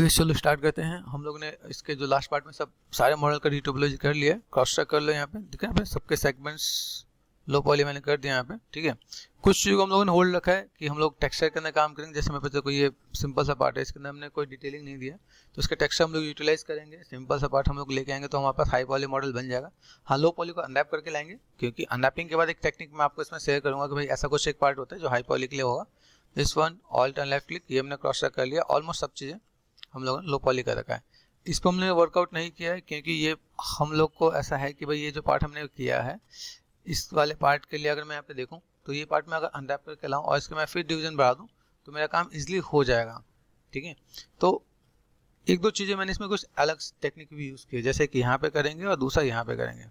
Anyway चलो start करते हैं। हम लोग ने इसके जो लास्ट पार्ट में सब सारे मॉडल का टोपोलॉजी कर लिया है। क्रॉस चेक कर लो, यहाँ पे दिख रहा है यहाँ पे सबके सेगमेंट्स लो पॉली मैंने कर दिया यहाँ पे, ठीक है। कुछ चीज़ों को हम लोगों ने होल्ड रखा है कि हम लोग टेक्सचर के अंदर काम करेंगे। जैसे मेरे पास देखो ये सिंपल सा पार्ट है, इसके अंदर हमने कोई डिटेलिंग नहीं दिया, तो इसका टेक्सचर हम लोग यूटिलाइज करेंगे। सिंपल सा पार्ट हम लोग लेके आएंगे तो हमारे पास हाई पॉली मॉडल बन जाएगा। हाँ, लो पॉली को अनरैप करके लाएंगे, क्योंकि अनरैपिंग के बाद एक टेक्निक मैं आपको इसमें शेयर करूँगा कि भाई ऐसा कुछ एक पार्ट होता है जो हाई पॉली के लिए होगा। This one alt and left click, ये हमने क्रॉस चेक कर लिया। ऑलमोस्ट सब चीज़ें हम लोगों ने लो पॉली कर रखा है। इस पर हमने वर्कआउट नहीं किया है, क्योंकि ये हम लोग को ऐसा है कि भाई ये जो पार्ट हमने किया है, इस वाले पार्ट के लिए अगर मैं यहाँ पे देखूँ तो ये पार्ट मैं अगर अनरैप करके लाऊँ और इसके मैं फिर डिवीजन बढ़ा दूँ तो मेरा काम इजीली हो जाएगा, ठीक है। तो एक दो चीज़ें मैंने इसमें कुछ अलग टेक्निक भी यूज़ की है, जैसे कि यहाँ पे करेंगे और दूसरा यहाँ पे करेंगे,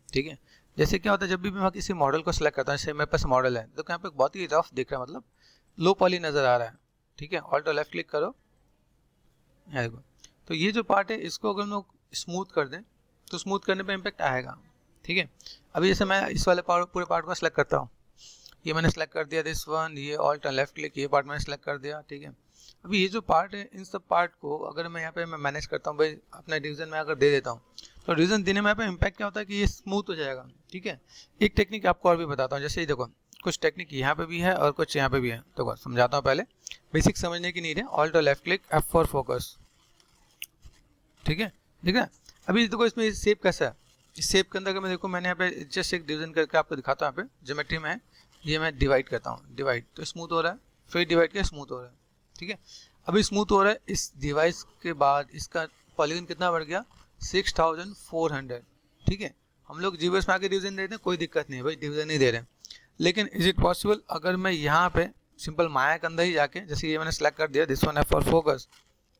ठीक है। जैसे क्या होता है, जब भी मैं किसी मॉडल को सिलेक्ट करता हूँ, जैसे मेरे पास मॉडल है तो यहाँ पे बहुत ही रफ दिख रहा है, मतलब लो पॉली नज़र आ रहा है, ठीक है। ऑल्ट और लेफ्ट क्लिक करो, यहाँ देखो। तो ये जो पार्ट है इसको अगर हम लोग स्मूथ कर दें तो स्मूथ करने पे इम्पैक्ट आएगा, ठीक है। अभी जैसे मैं इस वाले पूरे पार्ट को सिलेक्ट करता हूँ, ये मैंने सेलेक्ट कर दिया, दिस वन, ये ऑल्ट एंड लेफ्ट क्लिक, ये पार्ट मैंने सेलेक्ट कर दिया, ठीक है। अभी ये जो पार्ट है, इन सब पार्ट को अगर मैं यहाँ पे मैं मैनेज करता हूँ, भाई अपना डिवीजन में अगर दे देता हूँ तो डिवीजन देने में यहाँ पे इम्पैक्ट क्या होता है कि ये स्मूथ हो जाएगा, ठीक है। एक टेक्निक आपको और भी बताता हूँ, जैसे ये देखो कुछ टेक्निक यहाँ पे भी है और कुछ यहाँ पे भी है, तो समझाता हूँ। पहले बेसिक समझने की नीड है। ऑल्ट और लेफ्ट क्लिक, F4 फोकस, ठीक है, ठीक है। अभी देखो इसमें शेप कैसा है, इस शेप के अंदर अगर मैं देखो, मैंने यहाँ पे जस्ट एक डिवीजन करके आपको दिखाता हूँ। यहाँ पे ज्योमेट्री में है, ये मैं डिवाइड करता हूँ, डिवाइड तो स्मूथ हो रहा है, फिर डिवाइड किया स्मूथ हो रहा है, ठीक है। अभी स्मूथ हो रहा है, इस डिवाइस के बाद इसका पॉलीगन कितना बढ़ गया, 6400, ठीक है। हम लोग जीबीएस में आके डिवीजन देते हैं, कोई दिक्कत नहीं है भाई, डिवीजन नहीं दे रहे हैं। लेकिन इज इट पॉसिबल अगर मैं यहाँ पे सिंपल माया के अंदर ही जाके, जैसे ये मैंने सेलेक्ट कर दिया, दिस वन F4 फोकस,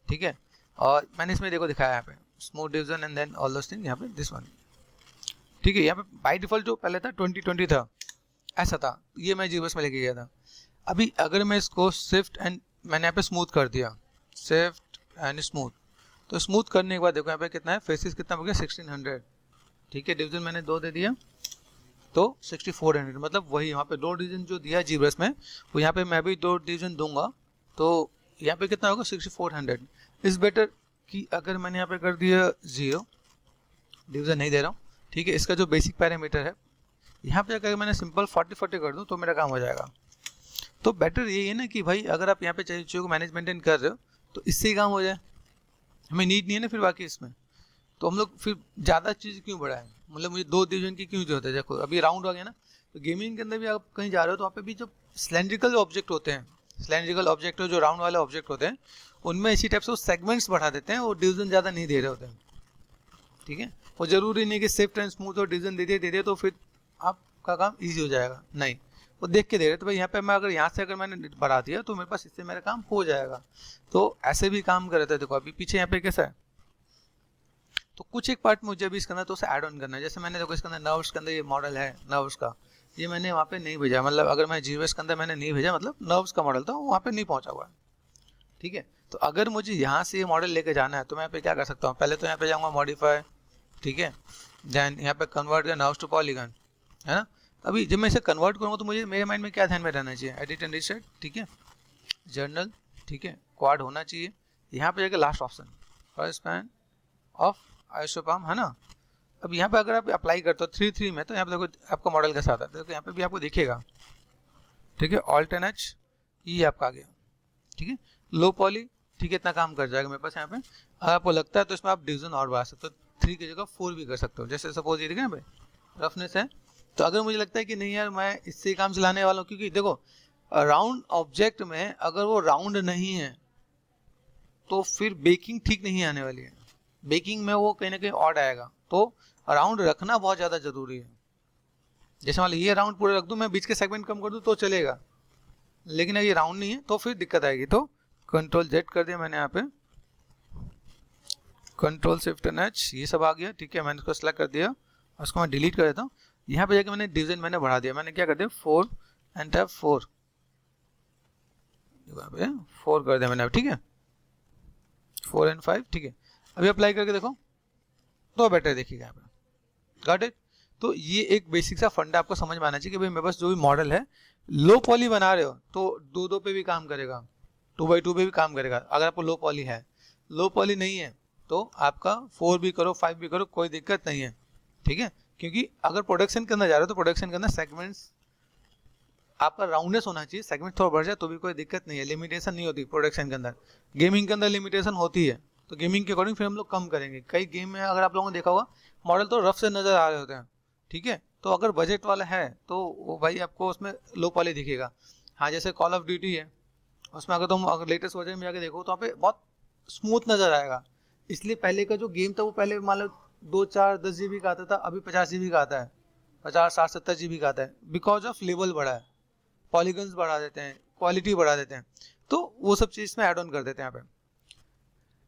ठीक है, और मैंने इसमें देखो दिखाया यहाँ पे smooth division and then all those thing, यहाँ पे दिस वन, ठीक है। यहाँ पे बाय डिफॉल्ट जो पहले था 2020 था, ऐसा था, ये मैं जीबीएस में लेके गया था। अभी अगर मैं इसको शिफ्ट एंड मैंने यहाँ पे स्मूथ कर दिया, शिफ्ट एंड स्मूथ, तो स्मूथ करने के बाद देखो यहाँ पे कितना है, फेसिस कितना हो गया 1600, ठीक है। डिवीजन मैंने 2 दे दिया तो 6400, मतलब वही यहाँ पे 2 डिवीजन जो दिया जीबीएस में, वो यहाँ पे मैं भी 2 डिवीजन दूंगा, तो यहाँ पे कितना होगा 6400। इस बेटर कि अगर मैंने यहाँ पे कर दिया 0, डिवीजन नहीं दे रहा हूँ, ठीक है। इसका जो बेसिक पैरामीटर है, यहाँ पे अगर मैंने सिंपल 40-40 कर दूँ तो मेरा काम हो जाएगा। तो बेटर यही है ना कि भाई अगर आप यहाँ पे चीज़ों को मैनेज मेंटेन कर रहे हो तो इससे ही काम हो जाए, हमें नीड नहीं है ना फिर बाकी इसमें। तो हम लोग फिर ज़्यादा चीज़ क्यों बढ़ाएं, मतलब मुझे 2 डिवीजन की क्यों जरूरत है। देखो अभी राउंड हो गया ना, तो गेमिंग के अंदर भी आप कहीं जा रहे हो तो वहाँ पे भी जो सिलेंड्रिकल ऑब्जेक्ट होते हैं, सिलेंड्रिकल ऑब्जेक्ट जो राउंड वाले ऑब्जेक्ट होते हैं, उनमें इसी टाइप से वो सेगमेंट्स बढ़ा देते हैं और डिवीजन ज़्यादा नहीं दे रहे होते हैं, ठीक है। वो जरूरी नहीं कि शिफ्ट एंड स्मूथ और डिवीजन दे दिए तो फिर आपका काम ईजी हो जाएगा, नहीं, वो देख के दे रहे। तो भाई यहाँ पे मैं अगर यहाँ से अगर मैंने बढ़ा दिया तो मेरे पास इससे मेरा काम हो जाएगा। तो ऐसे भी काम कर रहे थे। देखो अभी पीछे यहाँ पे कैसा है, तो कुछ एक पार्ट मुझे अभी इसके अंदर तो उसे ऐड ऑन करना है। जैसे मैंने देखो इसके अंदर नर्व्स के अंदर ये मॉडल है नर्व्स का, ये मैंने वहाँ पे नहीं भेजा, मतलब अगर मैं जीबीएस के अंदर मैंने नहीं भेजा, मतलब नर्व्स का मॉडल था वो वहाँ पे नहीं पहुँचा हुआ है, ठीक है। तो अगर मुझे यहाँ से ये मॉडल लेके जाना है तो मैं यहाँ पे क्या कर सकता हूँ, पहले तो यहाँ पे जाऊँगा मॉडिफाई, ठीक है, देन यहाँ पे convert the NURBS to polygon, है ना। अभी जब मैं इसे कन्वर्ट करूँगा तो मुझे मेरे माइंड में क्या ध्यान में रहना चाहिए, एडिट एंड रीसेट, ठीक है, जर्नल, ठीक है, क्वाड होना चाहिए। यहाँ पे जाकर last option first span of isopam, है ना। अब यहाँ पे अगर आप अप्लाई करते हो 3:3 में तो यहाँ पे देखो आपका मॉडल कैसा आता है, देखो यहाँ पे भी आपको दिखेगा, ठीक है। ऑल्ट एन एच ये आपका आ गया, ठीक है। लो पॉली, ठीक है, इतना काम कर जाएगा मेरे पास यहाँ पे। अगर आपको लगता है तो इसमें आप डिवीजन और बढ़ा सकते हो, 3 की जगह 4 भी कर सकते हो। जैसे सपोज ये देखिए भाई रफनेस है, तो अगर मुझे लगता है कि नहीं यार मैं इससे ही काम चलाने वाला हूँ, क्योंकि देखो राउंड ऑब्जेक्ट में अगर वो राउंड नहीं है तो फिर बेकिंग ठीक नहीं आने वाली है, बेकिंग में वो कहीं ना कहीं ऑड आएगा। तो राउंड रखना बहुत ज़्यादा जरूरी है। जैसे मान लो ये राउंड पूरे रख दूँ, मैं बीच के सेगमेंट कम कर दूँ तो चलेगा, लेकिन अगर ये राउंड नहीं है तो फिर दिक्कत आएगी। तो कंट्रोल Z कर दिया मैंने यहाँ पे, कंट्रोल शिफ्ट एन एच, ये सब आ गया, ठीक है। मैंने इसको सेलेक्ट कर दिया, उसको मैं डिलीट कर देता हूँ। यहाँ पे जाकर मैंने डिवीजन मैंने बढ़ा दिया, मैंने क्या कर दिया 4 एंड टैप 4, 4 कर दिया मैंने, ठीक है, 4 एंड 5, ठीक है। अभी अप्लाई करके देखो तो बेटर देखिएगा यहाँ पे, गॉट इट। तो ये एक बेसिक सा फंडा आपको समझ में आना चाहिए कि भाई मेरे पास जो भी मॉडल है, लो पॉली बना रहे हो तो 2-2 पे भी काम करेगा, 2x2 पे भी काम करेगा अगर आपको लो पॉली है। लो पॉली नहीं है तो आपका 4 भी करो 5 भी करो कोई दिक्कत नहीं है, ठीक है। क्योंकि अगर प्रोडक्शन के अंदर जा रहे हो तो प्रोडक्शन के अंदर सेगमेंट्स आपका राउंडनेस होना चाहिए, सेगमेंट थोड़ा बढ़ जाए तो भी कोई दिक्कत नहीं है, लिमिटेशन नहीं होती प्रोडक्शन के अंदर। गेमिंग के अंदर लिमिटेशन होती है तो गेमिंग के अकॉर्डिंग फिर हम लोग कम करेंगे। कई गेम में अगर आप लोगों ने देखा होगा मॉडल तो रफ से नजर आ रहे होते हैं, ठीक है। तो अगर बजट वाला है तो वो भाई आपको उसमें लो पॉली दिखेगा। हाँ जैसे कॉल ऑफ ड्यूटी है, उसमें अगर तुम अगर लेटेस्ट वर्जन में जाके देखो तो वहाँ पे बहुत स्मूथ नजर आएगा। इसलिए पहले का जो गेम था वो पहले मान लो 2 4 10 GB का आता था, अभी 50 GB का आता है, 50 60 70 GB का आता है, बिकॉज ऑफ लेवल बढ़ा है, पॉलीगन्स बढ़ा देते हैं, क्वालिटी बढ़ा देते हैं, तो वो सब चीज़ में ऐड ऑन कर देते हैं यहाँ पे,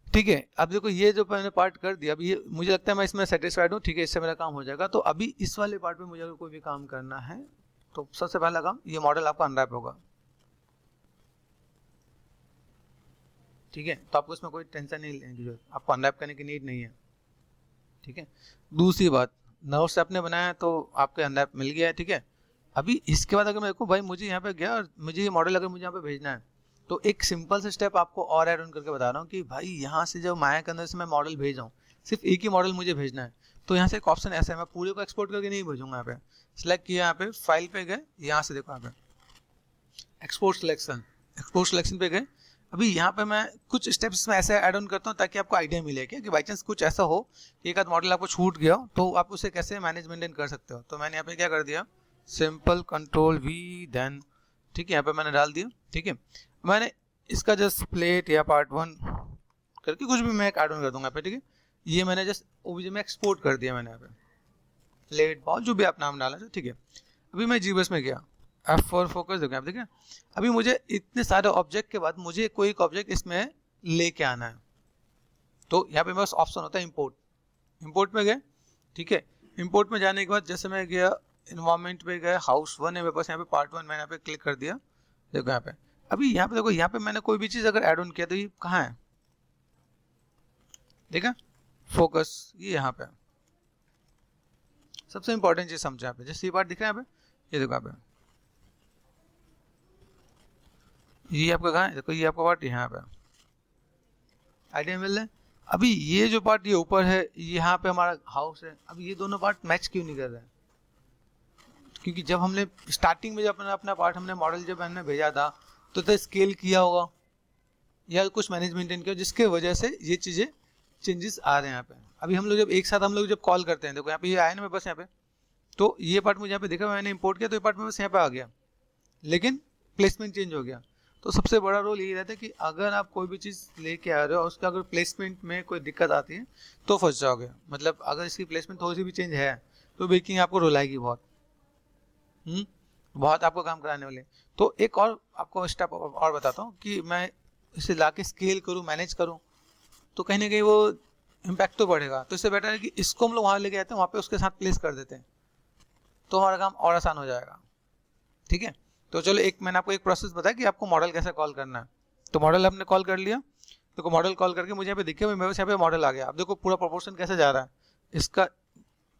ठीक है। अब देखो ये जो मैंने पार्ट कर दिया, अभी ये मुझे लगता है मैं इसमें सेटिस्फाइड हूँ, ठीक है, इससे मेरा काम हो जाएगा। तो अभी इस वाले पार्ट में मुझे अगर कोई भी काम करना है तो सबसे पहला काम ये मॉडल आपका अनरैप होगा, ठीक है। तो आपको इसमें कोई टेंशन नहीं लेने की जरूरत, आपको अनरैप करने की नीड नहीं है, ठीक है। दूसरी बात, नर्व से आपने बनाया तो आपके अनरैप मिल गया है, ठीक है। अभी इसके बाद अगर मैं देखूँ भाई मुझे यहाँ पे गया और मुझे ये मॉडल अगर मुझे यहाँ पे भेजना है तो एक सिंपल से स्टेप आपको और ऐड ऑन करके बता रहा हूँ कि भाई यहाँ से जब माया के अंदर से मैं मॉडल भेज रहा हूँ, सिर्फ एक ही मॉडल मुझे भेजना है, तो यहाँ से एक ऑप्शन ऐसा है, मैं पूरे को एक्सपोर्ट करके नहीं भेजूंगा। यहाँ पे सिलेक्ट किया, यहाँ पे फाइल पे गए, यहाँ से देखो यहाँ पे एक्सपोर्ट सिलेक्शन पे गए। अभी यहाँ पे मैं कुछ स्टेप्स में ऐसे ऐड ऑन करता हूँ ताकि आपको आइडिया मिले कि बाई चांस कुछ ऐसा हो कि एक आध मॉडल आपको छूट गया हो तो आप उसे कैसे मैनेज मेंटेन कर सकते हो। तो मैंने यहाँ पे क्या कर दिया, सिंपल कंट्रोल V देन, ठीक है, यहाँ पे मैंने डाल दिया, ठीक है। मैंने इसका जस्ट प्लेट या पार्ट 1 करके कुछ भी मैं ऐड ऑन कर दूंगा यहाँ पे, ठीक है। ये मैंने जस्ट OBJ में एक्सपोर्ट कर दिया मैंने यहाँ पे, प्लेट बॉल जो भी आप नाम डाला, ठीक है। अभी मैं GBus में गया, F4 फोकस देखो आप, देखिए अभी मुझे इतने सारे ऑब्जेक्ट के बाद मुझे कोई एक ऑब्जेक्ट इसमें लेके आना है, तो यहाँ पे मेरे पास ऑप्शन होता है इंपोर्ट में गए, ठीक है। इंपोर्ट में जाने के बाद जैसे मैं गया इन्वायरमेंट पे गया, हाउस 1 है मेरे पास, यहाँ पे पार्ट 1 मैंने यहाँ पे क्लिक कर दिया, देखो यहाँ पे। अभी यहाँ पे देखो, यहाँ पे मैंने कोई भी चीज़ अगर ऐड ऑन किया तो ये कहाँ है, देखा फोकस, ये यहाँ पे सबसे इंपॉर्टेंट चीज़ समझा यहाँ पे, जैसे ये पार्ट दिख रहा है यहाँ पे, ये देखो यहाँ पे, ये आपका कहाँ है, देखो ये आपका पार्ट यहाँ पे, आइडिया मिल रहा है। अभी ये जो पार्ट ये ऊपर है, यहाँ पे हमारा हाउस है, अभी ये दोनों पार्ट मैच क्यों नहीं कर रहे हैं, क्योंकि जब हमने स्टार्टिंग में जब अपना पार्ट हमने मॉडल जब हमने भेजा था तो स्केल किया होगा या कुछ मैनेजमेंट किया, जिसके वजह से ये चीज़ें चेंजेस आ रहे हैं यहाँ पे। अभी हम लोग जब एक साथ हम लोग जब कॉल करते हैं, देखो यहाँ पे ये आया ना मेरे पास यहाँ पे, तो ये पार्ट मुझे यहाँ पे देखा, मैंने इंपोर्ट किया तो ये पार्ट मेरे पास यहाँ पे आ गया, लेकिन प्लेसमेंट चेंज हो गया। तो सबसे बड़ा रोल यही रहता है कि अगर आप कोई भी चीज़ लेके आ रहे हो और उसका अगर प्लेसमेंट में कोई दिक्कत आती है तो फंस जाओगे, मतलब अगर इसकी प्लेसमेंट थोड़ी सी भी चेंज है तो बेकिंग आपको रुलाएगी बहुत आपको काम कराने वाले। तो एक और आपको स्टेप और बताता हूँ कि मैं इसे ला के स्केल करूँ, मैनेज करूँ, तो कहीं ना कहीं वो इम्पैक्ट तो बढ़ेगा। तो इससे बेटर है कि इसको हम लोग वहाँ लेके जाते हैं, वहाँ पे उसके साथ प्लेस कर देते हैं, तो हमारा काम और आसान हो जाएगा, ठीक है। तो चलो मैंने आपको एक प्रोसेस बताया कि आपको मॉडल कैसे कॉल करना है। तो मॉडल आपने कॉल कर लिया, देखो मॉडल कॉल करके मुझे यहाँ पे दिखे, मेरे पास यहाँ पे मॉडल आ गया। अब देखो पूरा प्रोपोर्शन कैसे जा रहा है, इसका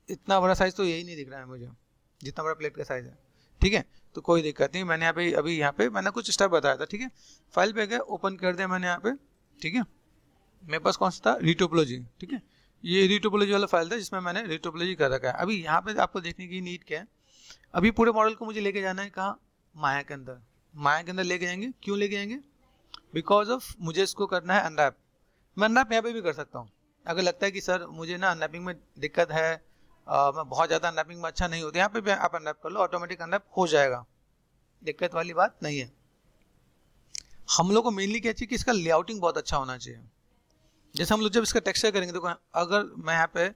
इतना बड़ा साइज तो यही नहीं दिख रहा है मुझे, जितना बड़ा प्लेट का साइज है, ठीक है। तो कोई दिक्कत नहीं, मैंने यहाँ पे अभी यहाँ पे मैंने कुछ स्टेप बताया था, ठीक है। फाइल पे गए, ओपन कर दिया मैंने यहाँ पे, ठीक है। मेरे पास कौन सा था, रीटोपोलॉजी, ठीक है। ये रीटोपोलॉजी वाला फाइल था जिसमें मैंने रीटोपोलॉजी कर रखा है। अभी यहाँ पे आपको देखने की नीड क्या है, अभी पूरे मॉडल को मुझे लेके जाना है कहाँ, माया के अंदर लेके जाएंगे। क्यों लेके जाएंगे, बिकॉज ऑफ मुझे इसको करना है अनरैप। मैं अनरैप यहाँ पे भी कर सकता हूँ, अगर लगता है कि सर मुझे ना अनरैपिंग में दिक्कत है, मैं बहुत ज़्यादा अनरैपिंग में अच्छा नहीं होता, यहाँ पे भी आप अनरैप कर लो, ऑटोमेटिक अनरैप हो जाएगा, दिक्कत वाली बात नहीं है। हम लोग को मेनली क्या चाहिए कि इसका लेआउटिंग बहुत अच्छा होना चाहिए। जैसे हम लोग जब इसका टेक्सचर करेंगे, देखो अगर मैं यहाँ पे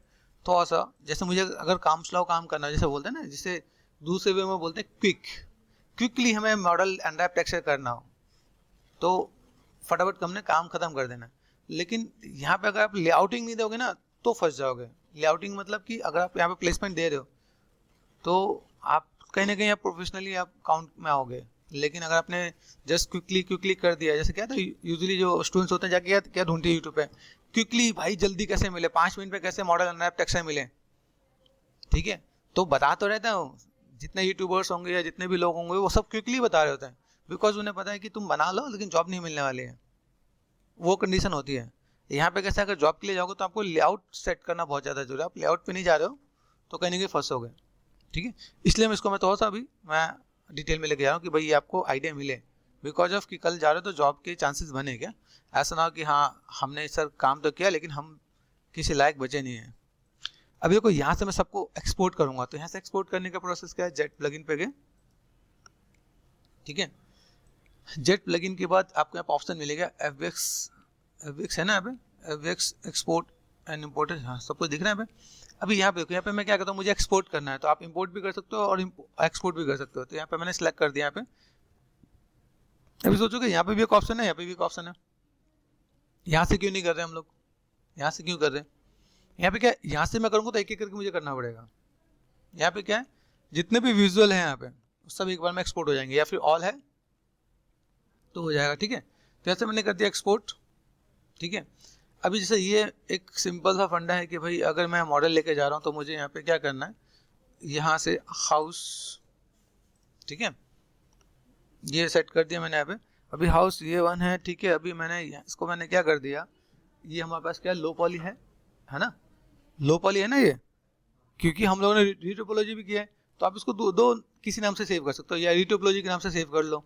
थोड़ा सा, जैसे मुझे अगर काम स्लो काम करना है, जैसे बोलते हैं ना, जिसे दूसरे वे में बोलते हैं क्विकली हमें मॉडल अनरैप टेक्सचर करना हो तो फटाफट हमने काम खत्म कर देना। लेकिन यहाँ पे अगर आप लेआउटिंग नहीं दोगे ना तो फंस जाओगे। लेआउटिंग मतलब कि अगर आप यहाँ पे प्लेसमेंट दे रहे हो तो आप कहीं ना कहीं आप प्रोफेशनली आप काउंट में आओगे, लेकिन अगर आपने जस्ट क्विकली कर दिया, जैसे क्या था यूजुअली जो स्टूडेंट्स होते हैं जाके क्या ढूंढते हैं यूट्यूब पे, क्विकली भाई जल्दी कैसे मिले, 5 मिनट पे कैसे मॉडल अनरैप टेक्सचर मिले, ठीक है। तो बता तो रहता हूँ, जितने यूट्यूबर्स होंगे या जितने भी लोग होंगे वो सब क्विकली बता रहे होते हैं, बिकॉज उन्हें पता है कि तुम बना लो लेकिन जॉब नहीं मिलने वाली है, वो कंडीशन होती है। यहाँ पे कैसे, अगर जॉब के लिए जाओगे तो आपको लेआउट सेट करना बहुत ज़्यादा जरूरी है। आप लेआउट पे नहीं जा रहे हो तो कहीं ना कहीं फंसोगे, ठीक है। इसलिए मैं इसको मैं थोड़ा सा अभी मैं डिटेल में लेके जा रहा हूँ कि भाई ये आपको आइडिया मिले, बिकॉज ऑफ कि कल जा रहे हो तो जॉब के चांसेस बने क्या, ऐसा ना हो कि हाँ हमने सर काम तो किया लेकिन हम किसी लायक बचे नहीं हैं। अभी देखो यहाँ से मैं सबको एक्सपोर्ट करूँगा, तो यहाँ से एक्सपोर्ट करने का प्रोसेस क्या है, जेट प्लगइन पे गए, ठीक है। जेट प्लगइन के बाद आपको यहाँ पर ऑप्शन मिलेगा FBX है ना, यहाँ पे FBX एक्सपोर्ट एंड इम्पोर्ट, हाँ सब कुछ दिख रहा है यहाँ पे। अभी यहाँ पे देखो, यहाँ पे मैं क्या करता हूँ, मुझे एक्सपोर्ट करना है तो आप इंपोर्ट भी कर सकते हो और एक्सपोर्ट भी कर सकते हो। तो यहाँ पे मैंने सेलेक्ट कर दिया यहाँ पे। अभी सोचोगे यहाँ पे भी एक ऑप्शन है, यहाँ पे भी एक ऑप्शन है, यहाँ से क्यों नहीं कर रहे हम लोग, यहाँ से क्यों कर रहे हैं? यहाँ पे क्या है, यहाँ से मैं करूँगा तो एक एक करके मुझे करना पड़ेगा। यहाँ पे क्या है, जितने भी विजुअल हैं यहाँ पे सब एक बार में एक्सपोर्ट हो जाएंगे, या फिर ऑल है तो हो जाएगा, ठीक है। तो ऐसे मैंने कर दिया एक्सपोर्ट, ठीक है। अभी जैसे ये एक सिंपल सा फंडा है कि भाई अगर मैं मॉडल लेके जा रहा हूँ तो मुझे यहाँ पे क्या करना है, यहाँ से हाउस, ठीक है, ये सेट कर दिया मैंने यहाँ पे। अभी हाउस ये 1 है, ठीक है। अभी मैंने इसको मैंने क्या कर दिया, ये हमारे पास क्या लो पॉली है ना, लो पॉली है ना ये, क्योंकि हम लोगों ने रीटोपोलॉजी भी किया है तो आप इसको दो किसी नाम से सेव कर सकते हो, या रीटोपोलॉजी के नाम से सेव कर लो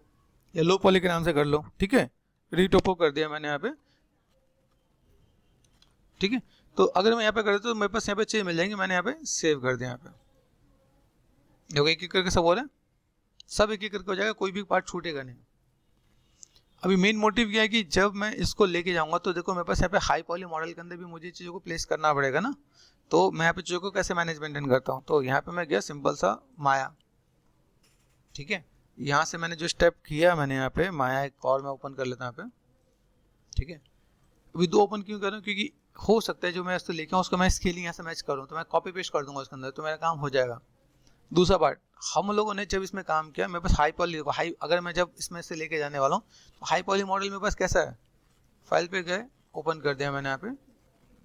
या लो पॉली के नाम से कर लो, ठीक है। रीटोपो कर दिया मैंने यहाँ पे, ठीक है। तो अगर मैं यहाँ पे कर देता तो मेरे पास यहाँ पे चीज मिल जाएंगी, मैंने यहाँ पे सेव कर दिया यहाँ पे। देखो एक एक करके सब हो रहा है, सब एक एक करके हो जाएगा, कोई भी पार्ट छूटेगा नहीं। अभी मेन मोटिव क्या है कि जब मैं इसको लेके जाऊंगा तो देखो मेरे पास यहाँ पे हाई पॉली मॉडल के अंदर भी मुझे चीज़ों को प्लेस करना पड़ेगा ना, तो मैं यहाँ पे चीज़ों को कैसे मैनेज मेंटेन करता हूँ। तो यहाँ पे मैं गया सिंपल सा माया, ठीक है। यहाँ से मैंने जो स्टेप किया मैंने यहाँ पे माया एक और मैं ओपन कर लेता हूँ यहाँ पे, ठीक है। अभी 2 ओपन क्यों कर रहा हूँ, क्योंकि हो सकता है जो मैं इसको लेके आऊँ उसको मैं स्केलिंग यहाँ से मैच करूँ तो मैं कॉपी पेस्ट कर दूंगा उसके अंदर, तो मेरा काम हो जाएगा। दूसरा पार्ट, हम लोगों ने जब इसमें काम किया मेरे पास हाई पॉली, हाई अगर मैं जब इसमें से लेके जाने वाला हूँ तो हाई पॉली मॉडल मेरे पास कैसा है, फाइल पे गए ओपन कर दिया मैंने, यहाँ पे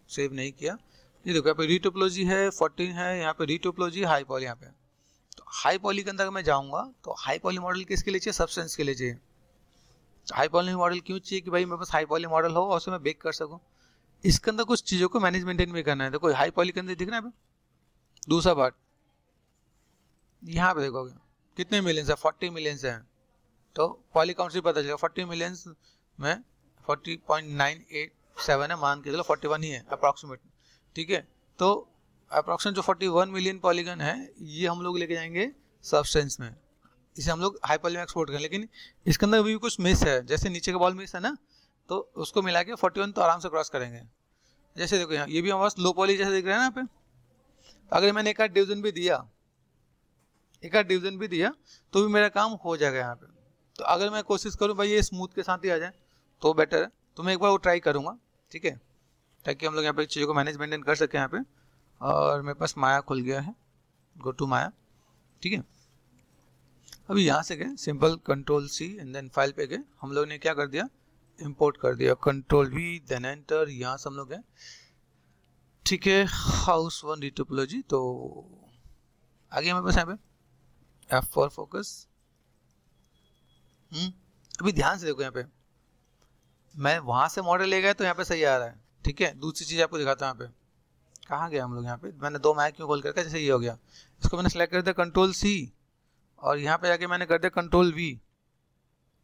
सेव नहीं किया। ये देखो यहाँ पे रीटोपोलॉजी है 14 है, यहाँ पे रीटोपोलॉजी हाई पॉली यहाँ पे। तो हाई पॉली के अंदर मैं जाऊँगा तो हाई पॉली मॉडल किसके लिए चाहिए, सब्सटेंस के लिए चाहिए। हाई पॉली मॉडल क्यों चाहिए कि भाई मेरे पास हाई पॉली मॉडल हो और उसे मैं बेक कर सकूँ। इसके अंदर कुछ चीज़ों को मैनेज मेंटेन भी करना है। देखो हाई पॉली के अंदर दिख रहा है। दूसरा पार्ट यहाँ पे देखोगे कितने मिलियंस है, 40 मिलियंस है, तो पॉली काउंट से पता चलेगा 40 मिलियंस में 40.987 है, मान के चलो 41 ही है अप्रॉक्सीमेट, ठीक है। तो अप्रॉक्सीमेट जो 41 मिलियन पॉलीगन है ये हम लोग लेके जाएंगे सब्सटेंस में, इसे हम लोग हाई पॉली में एक्सपोर्ट करें। लेकिन इसके अंदर भी कुछ मिस है, जैसे नीचे का बॉल मिस है ना, तो उसको मिला के 41 तो आराम से क्रॉस करेंगे। जैसे देखो यहाँ ये भी हमारे पास लो पॉली जैसे दिख रहा है ना यहाँ पे। अगर मैंने एक आध डिवीजन भी दिया तो भी मेरा काम हो जाएगा यहाँ पे। तो अगर मैं कोशिश करूँ भाई ये स्मूथ के साथ ही आ जाए तो बेटर है, तो मैं एक बार वो ट्राई करूँगा, ठीक है, ताकि हम लोग यहाँ पे चीज़ों को मैनेज मेंटेन कर सकें यहाँ पे। और मेरे पास माया खुल गया है, गो टू माया, ठीक है। अभी यहाँ से गए simple control C and then file पे गए, हम लोग ने क्या कर दिया, इंपोर्ट कर दिया, कंट्रोल V देन एंटर, यहाँ से हम लोग गए, ठीक है, हाउस 1 रीटोपोलॉजी। तो आगे हमारे पास यहाँ पे F फॉर फोकस। अभी ध्यान से देखो यहाँ पे मैं वहां से मॉडल ले गया तो यहाँ पे सही आ रहा है, ठीक है। दूसरी चीज आपको दिखाता हूँ यहाँ पे, कहाँ गया हम लोग, यहाँ पे मैंने 2 माया क्यों खोल करके, जैसे ये हो गया, इसको मैंने सेलेक्ट कर दिया कंट्रोल C और यहाँ पे जाके मैंने कर दिया कंट्रोल V,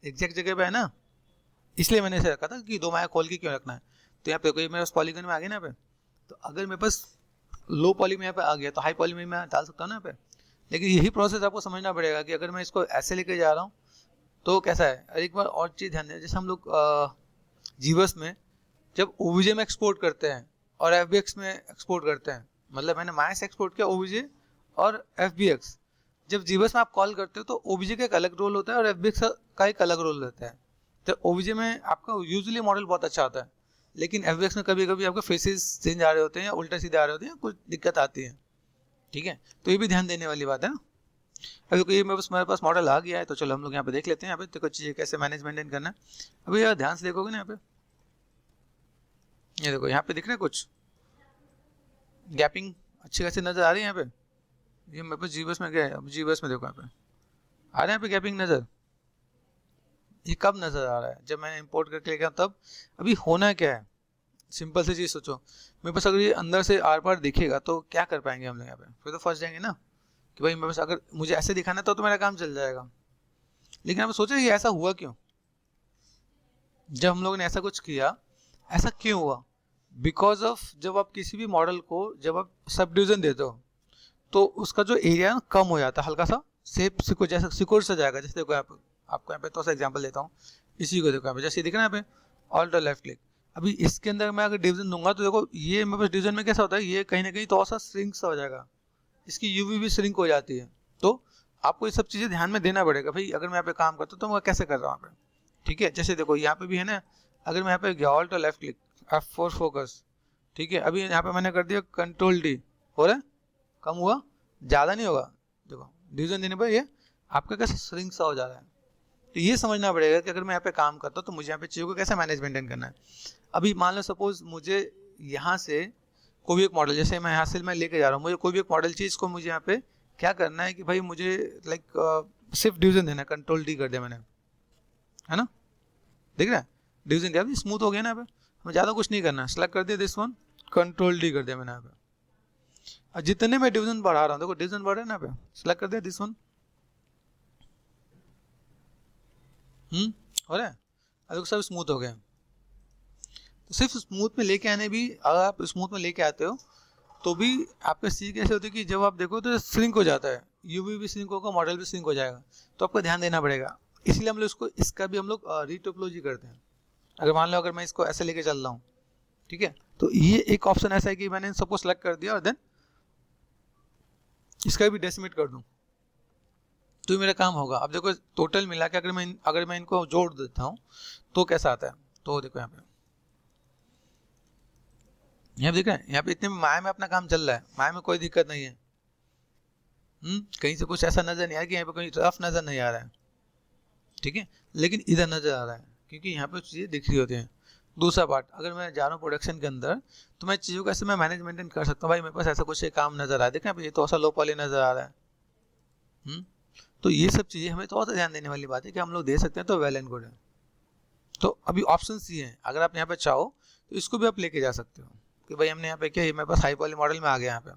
एग्जैक्ट जगह पे है ना, इसलिए मैंने इसे रखा था कि 2 माया खोल के क्यों रखना है। तो यहाँ पे कोई मेरे पास पॉलीगन में आ गया ना यहाँ पे, तो अगर मेरे पास लो पॉली में यहाँ पे आ गया तो हाई पॉली में मैं डाल सकता हूँ ना यहाँ पे। लेकिन यही प्रोसेस आपको समझना पड़ेगा कि अगर मैं इसको ऐसे लेके जा रहा हूँ तो कैसा है। और एक बार और चीज़ ध्यान दें, जैसे हम लोग जीवस में जब OBJ में एक्सपोर्ट करते हैं और FBX में एक्सपोर्ट करते हैं, मतलब मैंने माया से एक्सपोर्ट किया OBJ और FBX, जब जीवस में आप कॉल करते हो तो OBJ का एक अलग रोल होता है और FBX का एक अलग रोल रहता है। तो OBJ में आपका यूजुअली मॉडल बहुत अच्छा होता है, लेकिन FBX में कभी कभी आपके फेसेस चेंज आ रहे होते हैं या उल्टा सीधे आ रहे होते हैं, कुछ दिक्कत आती है, ठीक है। तो ये भी ध्यान देने वाली बात है ना। अभी ये मेरे पास मॉडल आ गया है तो चलो हम लोग यहाँ पे देख लेते हैं यहाँ पे तो कुछ चीज़ें कैसे मैनेज मेंटेन करना है। अभी यार ध्यान से देखोगे ना यहाँ पे, ये देखो यहाँ पे दिख रहा है कुछ गैपिंग अच्छी खासी नजर आ रही है यहाँ पे। ये मेरे पास जीबस में गया है, अब जीबस में देखो यहाँ पे आ रहा है यहाँ पे गैपिंग नजर। ये कब नजर आ रहा है, जब मैंने इंपोर्ट करके लेके तब। अभी होना क्या है, सिंपल सी चीज़ सोचो, मेरे पास अगर ये अंदर से आर पार दिखेगा तो क्या कर पाएंगे हम लोग यहाँ पे, फिर तो फंस जाएंगे ना कि भाई मेरे पास अगर मुझे ऐसे दिखाना तो मेरा काम चल जाएगा। लेकिन आप सोचो ये ऐसा हुआ क्यों, जब हम लोगों ने ऐसा कुछ किया, ऐसा क्यों हुआ? बिकॉज ऑफ जब आप किसी भी मॉडल को जब आप सब डिवीजन देते हो तो उसका जो एरिया कम हो जाता है, हल्का सा सेप सिकुड़ जैसा सिकुड़ सा जाएगा। जैसे देखो आपको यहाँ पे तो सा एग्जांपल देता हूँ, इसी को देखो यहाँ पे जैसे दिख रहा है यहाँ पे ऑल्ट और लेफ्ट क्लिक। अभी इसके अंदर मैं अगर डिवीजन दूंगा तो देखो ये मेरे पास डिवीजन में कैसा होता है, ये कहीं ना कहीं तो सा श्रिंक सा हो जाएगा, इसकी यूवी भी श्रिंक हो जाती है। तो आपको ये सब चीज़ें ध्यान में देना पड़ेगा भाई, अगर मैं यहाँ पे काम करता हूँ तो मैं कैसे कर रहा हूँ यहाँ पे। ठीक है, जैसे देखो यहाँ पे भी है ना, अगर मैं यहाँ पे गया ऑल्ट और लेफ्ट क्लिक F4 फोकस, ठीक है, अभी यहाँ पे मैंने कर दिया कंट्रोल डी, हो रहा है, कम हुआ, ज़्यादा नहीं होगा। देखो डिवीजन देने पर ये आपका कैसे श्रिंक सा हो जा रहा है। तो ये समझना पड़ेगा कि अगर मैं यहाँ पे काम करता हूँ तो मुझे यहाँ पे चीज़ों को कैसे मैनेज मेंटेन करना है। अभी मान लो सपोज मुझे यहाँ से कोई भी एक मॉडल, जैसे मैं यहाँ से मैं लेके जा रहा हूँ, मुझे कोई भी एक मॉडल चीज़ को मुझे यहाँ पे क्या करना है कि भाई मुझे लाइक सिर्फ डिवीजन देना है, कंट्रोल डी कर दिया मैंने, है ना, देख रहा है डिवीजन दिया, स्मूथ हो गया ना। यहाँ पे हमें ज़्यादा कुछ नहीं करना है, सेलेक्ट कर दिया दिस वन, कंट्रोल डी कर दिया मैंने यहाँ पे। और जितने मैं डिवीजन बढ़ा रहा हूँ, देखो डिवीजन बढ़ रहा है ना, पे सेलेक्ट कर दिया दिस वन, हो रहा है, देखो सब स्मूथ हो गया। तो सिर्फ स्मूथ में लेके आने भी, अगर आप स्मूथ में लेके आते हो तो भी आपका चीज़ कैसे होती है कि जब आप देखो तो श्रिंक हो जाता है, यूवी भी श्रिंक होगा, मॉडल भी श्रिंक हो जाएगा। तो आपको ध्यान देना पड़ेगा, इसलिए हम लोग इसको इसका भी हम लोग रीटोपोलॉजी करते हैं। अगर मान लो अगर मैं इसको ऐसे लेके चल रहा हूँ, ठीक है, तो ये एक ऑप्शन ऐसा है कि मैंने इन सबको सेलेक्ट कर दिया और देन इसका भी डेसिमेट कर दूं तो मेरा काम होगा। अब देखो टोटल मिला के अगर मैं इनको जोड़ देता हूँ तो कैसा आता है, तो देखो यहाँ पे देख रहे हैं, यहाँ पे इतने में माया में अपना काम चल रहा है, माया में कोई दिक्कत नहीं है। कहीं से कुछ ऐसा नजर नहीं आ रहा कि यहाँ पे कोई रफ नजर नहीं आ रहा है, ठीक है, लेकिन इधर नजर आ रहा है क्योंकि यहाँ पे चीज़ें दिख रही होती हैं। दूसरा पार्ट, अगर मैं जा रहा हूँ प्रोडक्शन के अंदर तो मैं चीज़ों को ऐसे मैं मैनेज मेंटेन कर सकता हूँ। भाई मेरे पास ऐसा कुछ एक काम नजर आ रहा है, देखें ये तो ऐसा लो पॉली नजर आ रहा है। तो ये सब चीज़ें हमें थोड़ा सा ध्यान देने वाली बात है कि हम लोग दे सकते हैं, तो वेल एंड गुड है। तो अभी ऑप्शन ये हैं, अगर आप यहाँ पे चाहो तो इसको भी आप लेके जा सकते हो कि भाई हमने यहाँ पे क्या, मेरे पास हाई पॉली मॉडल में आ गया यहाँ पे,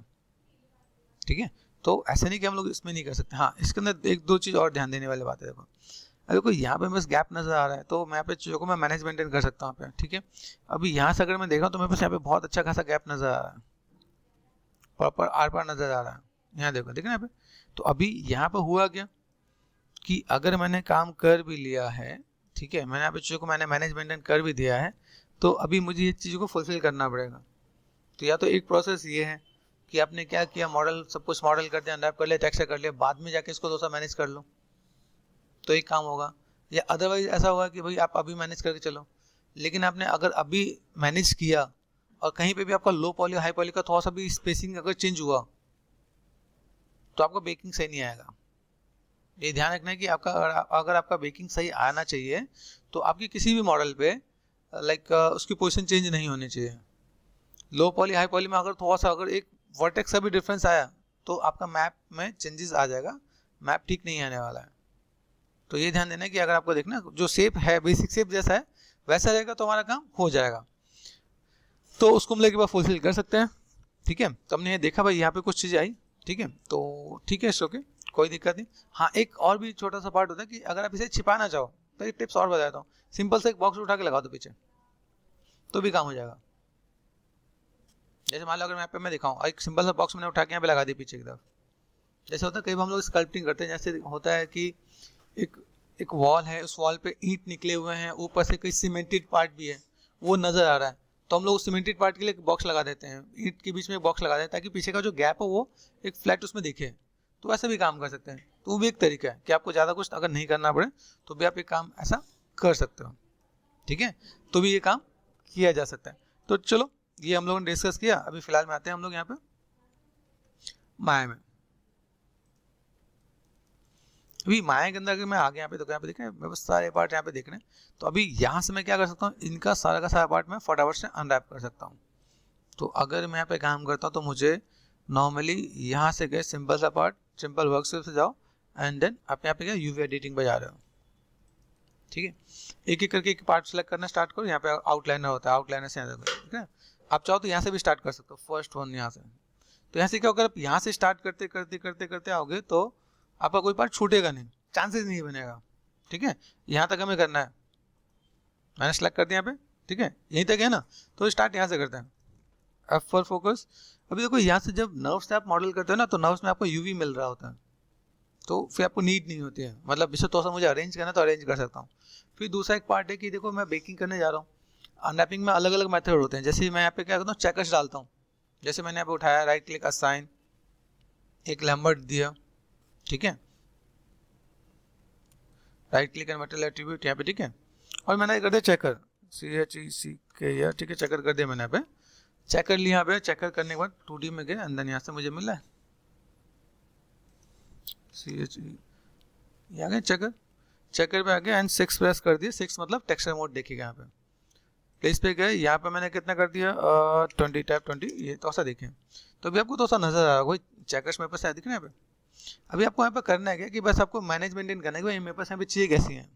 ठीक है। तो ऐसा नहीं कि हम लोग इसमें नहीं कर सकते। हाँ, इसके अंदर एक दो चीज़ और ध्यान देने वाली बात है। देखो अगर कोई यहाँ पे बस गैप नजर आ रहा है तो मैं यहाँ पे चीज़ों को मैं मैनेज मेंटेन कर सकता हूँ यहाँ पे, ठीक है। अभी यहाँ से अगर मैं देख रहा हूँ तो मेरे पास यहाँ पे बहुत अच्छा खासा गैप नजर आ रहा है, प्रॉपर आर पार नजर आ रहा है, यहाँ देखो देखना यहाँ पे। तो अभी यहाँ पे हुआ क्या कि अगर मैंने काम कर भी लिया है, ठीक है, मैंने यहाँ पे चीज़ों को मैंने मैनेज मेंटेन कर भी दिया है, तो अभी मुझे ये चीज़ों को फुलफिल करना पड़ेगा। तो या तो एक प्रोसेस ये है कि आपने क्या किया, मॉडल सब कुछ मॉडल कर दिया, अनरैप कर लिया, टेक्सचर कर लिया, बाद में जाके इसको थोड़ा मैनेज कर लो, तो एक काम होगा। या अदरवाइज ऐसा होगा कि भाई आप अभी मैनेज करके चलो, लेकिन आपने अगर अभी मैनेज किया और कहीं पे भी आपका लो पॉली हाई पॉली का थोड़ा सा भी स्पेसिंग अगर चेंज हुआ तो आपका बेकिंग सही नहीं आएगा। ये ध्यान रखना है कि आपका अगर आपका बेकिंग सही आना चाहिए तो आपकी किसी भी मॉडल पे लाइक उसकी पोजीशन चेंज नहीं होनी चाहिए। लो पॉली हाई पॉली में अगर थोड़ा सा अगर एक वर्टेक्स का भी डिफरेंस आया तो आपका मैप में चेंजेस आ जाएगा, मैप ठीक नहीं आने वाला है। तो ये ध्यान देना है कि अगर आपको देखना जो शेप है बेसिक शेप जैसा है वैसा रहेगा तो हमारा काम हो जाएगा, तो उसको हम लेके बाद फुलफिल कर सकते हैं, ठीक है। तो हमने ये देखा भाई यहाँ पे कुछ चीज़ें आई, ठीक है, तो ठीक है ओके, कोई दिक्कत नहीं। हाँ, एक और भी छोटा सा पार्ट होता है कि अगर आप इसे छिपाना चाहो तो एक टिप्स और बताता हूँ, सिंपल से एक बॉक्स उठा के लगा दो पीछे तो भी काम हो जाएगा। जैसे मान लो अगर मैं पे मैं दिखाऊँ, एक सिंपल सा बॉक्स मैंने उठा के यहाँ पे लगा दी पीछे की तरफ। जैसे होता है कई बार हम लोग स्कल्पटिंग करते हैं, जैसे होता है कि एक वॉल है, उस वॉल पे ईंट निकले हुए हैं, ऊपर से कोई सीमेंटेड पार्ट भी है वो नज़र आ रहा है, तो हम लोग उस सीमेंटेड पार्ट के लिए एक बॉक्स लगा देते हैं, ईंट के बीच में एक बॉक्स लगा देते हैं ताकि पीछे का जो गैप है वो एक फ्लैट उसमें दिखे। तो ऐसे भी काम कर सकते हैं, तो वो भी एक तरीका है कि आपको ज़्यादा कुछ अगर नहीं करना पड़े तो भी आप एक काम ऐसा कर सकते हो, ठीक है। तो भी ये काम किया जा सकता है। तो चलो ये हम लोगों ने डिस्कस किया। अभी फिलहाल में आते हैं हम लोग यहाँ पे माया में। अभी माया के अंदर अगर मैं आ गया यहाँ पे तो यहाँ पे देखें मेरे पास सारे पार्ट यहाँ पे देख रहे हैं, तो अभी यहाँ से मैं क्या कर सकता हूँ, इनका सारा का सारा पार्ट मैं फटाफट से अनरैप कर सकता हूँ। तो अगर मैं यहाँ पे काम करता हूँ तो मुझे नॉर्मली यहाँ से गए सिंपल सा पार्ट, सिंपल वर्कस्पेस से जाओ एंड देन आप यहाँ पे क्या यूवी एडिटिंग पे जा रहे हो, ठीक है, एक एक करके एक पार्ट सेलेक्ट करना स्टार्ट करो। यहाँ पे आउटलाइनर होता है, आउटलाइनर से यहाँ तक, ठीक है। आप चाहो तो यहाँ से भी स्टार्ट कर सकते हो, फर्स्ट वन यहाँ से। तो यहाँ से क्या होगा, आप यहाँ से स्टार्ट करते करते करते करते आओगे तो आपका कोई पार्ट छूटेगा नहीं, चांसेस नहीं बनेगा, ठीक है। यहाँ तक हमें करना है, मैंने सेलेक्ट कर दिया यहाँ पे, ठीक है, यहीं तक है ना। तो स्टार्ट यहाँ से करते हैं, एफ फॉर फोकस। अभी देखो यहाँ से जब नर्व्स से आप मॉडल करते हो ना, तो नर्व्स में आपको यूवी मिल रहा होता है, तो फिर आपको नीड नहीं होती है, मतलब इसे थोड़ा सा मुझे अरेंज करना है तो अरेंज कर सकता हूँ। फिर दूसरा एक पार्ट है कि देखो मैं बेकिंग करने जा रहा हूँ, अनरैपिंग में अलग अलग मेथड होते हैं। जैसे मैं यहाँ पे क्या करता हूँ, चेकर्स डालता हूँ। जैसे मैंने यहाँ पे उठाया, राइट क्लिक असाइन, एक लैम्बर्ट दिया, ठीक है, right click and metal attribute यहाँ पे, ठीक है। और मैंने कर दिया चेकर, CHECK, ठीक है, चेकर कर दिया मैंने यहाँ पे, चेकर लिया यहाँ पे। चेकर करने के बाद 2D में गए, अंदर यहाँ से मुझे मिला है CHE, यहाँ गए चेकर, चेकर पे आ गया एंड 6 प्रेस कर दिया। 6 मतलब टेक्सचर मोड देखिएगा यहाँ पे, प्लेस पे गए, यहाँ पे मैंने कितना कर दिया 20 टैप 20, ये तो ऐसा देखें तो अभी आपको तो ऐसा नजर आ रहा है, चेकर्स मेरे पास है दिख रहे हैं यहाँ पे। अभी आपको यहाँ पे करना है क्या कि बस आपको मैनेज मेंटेन करना है कि भाई मेरे पास यहाँ पे चीज़ें कैसी हैं।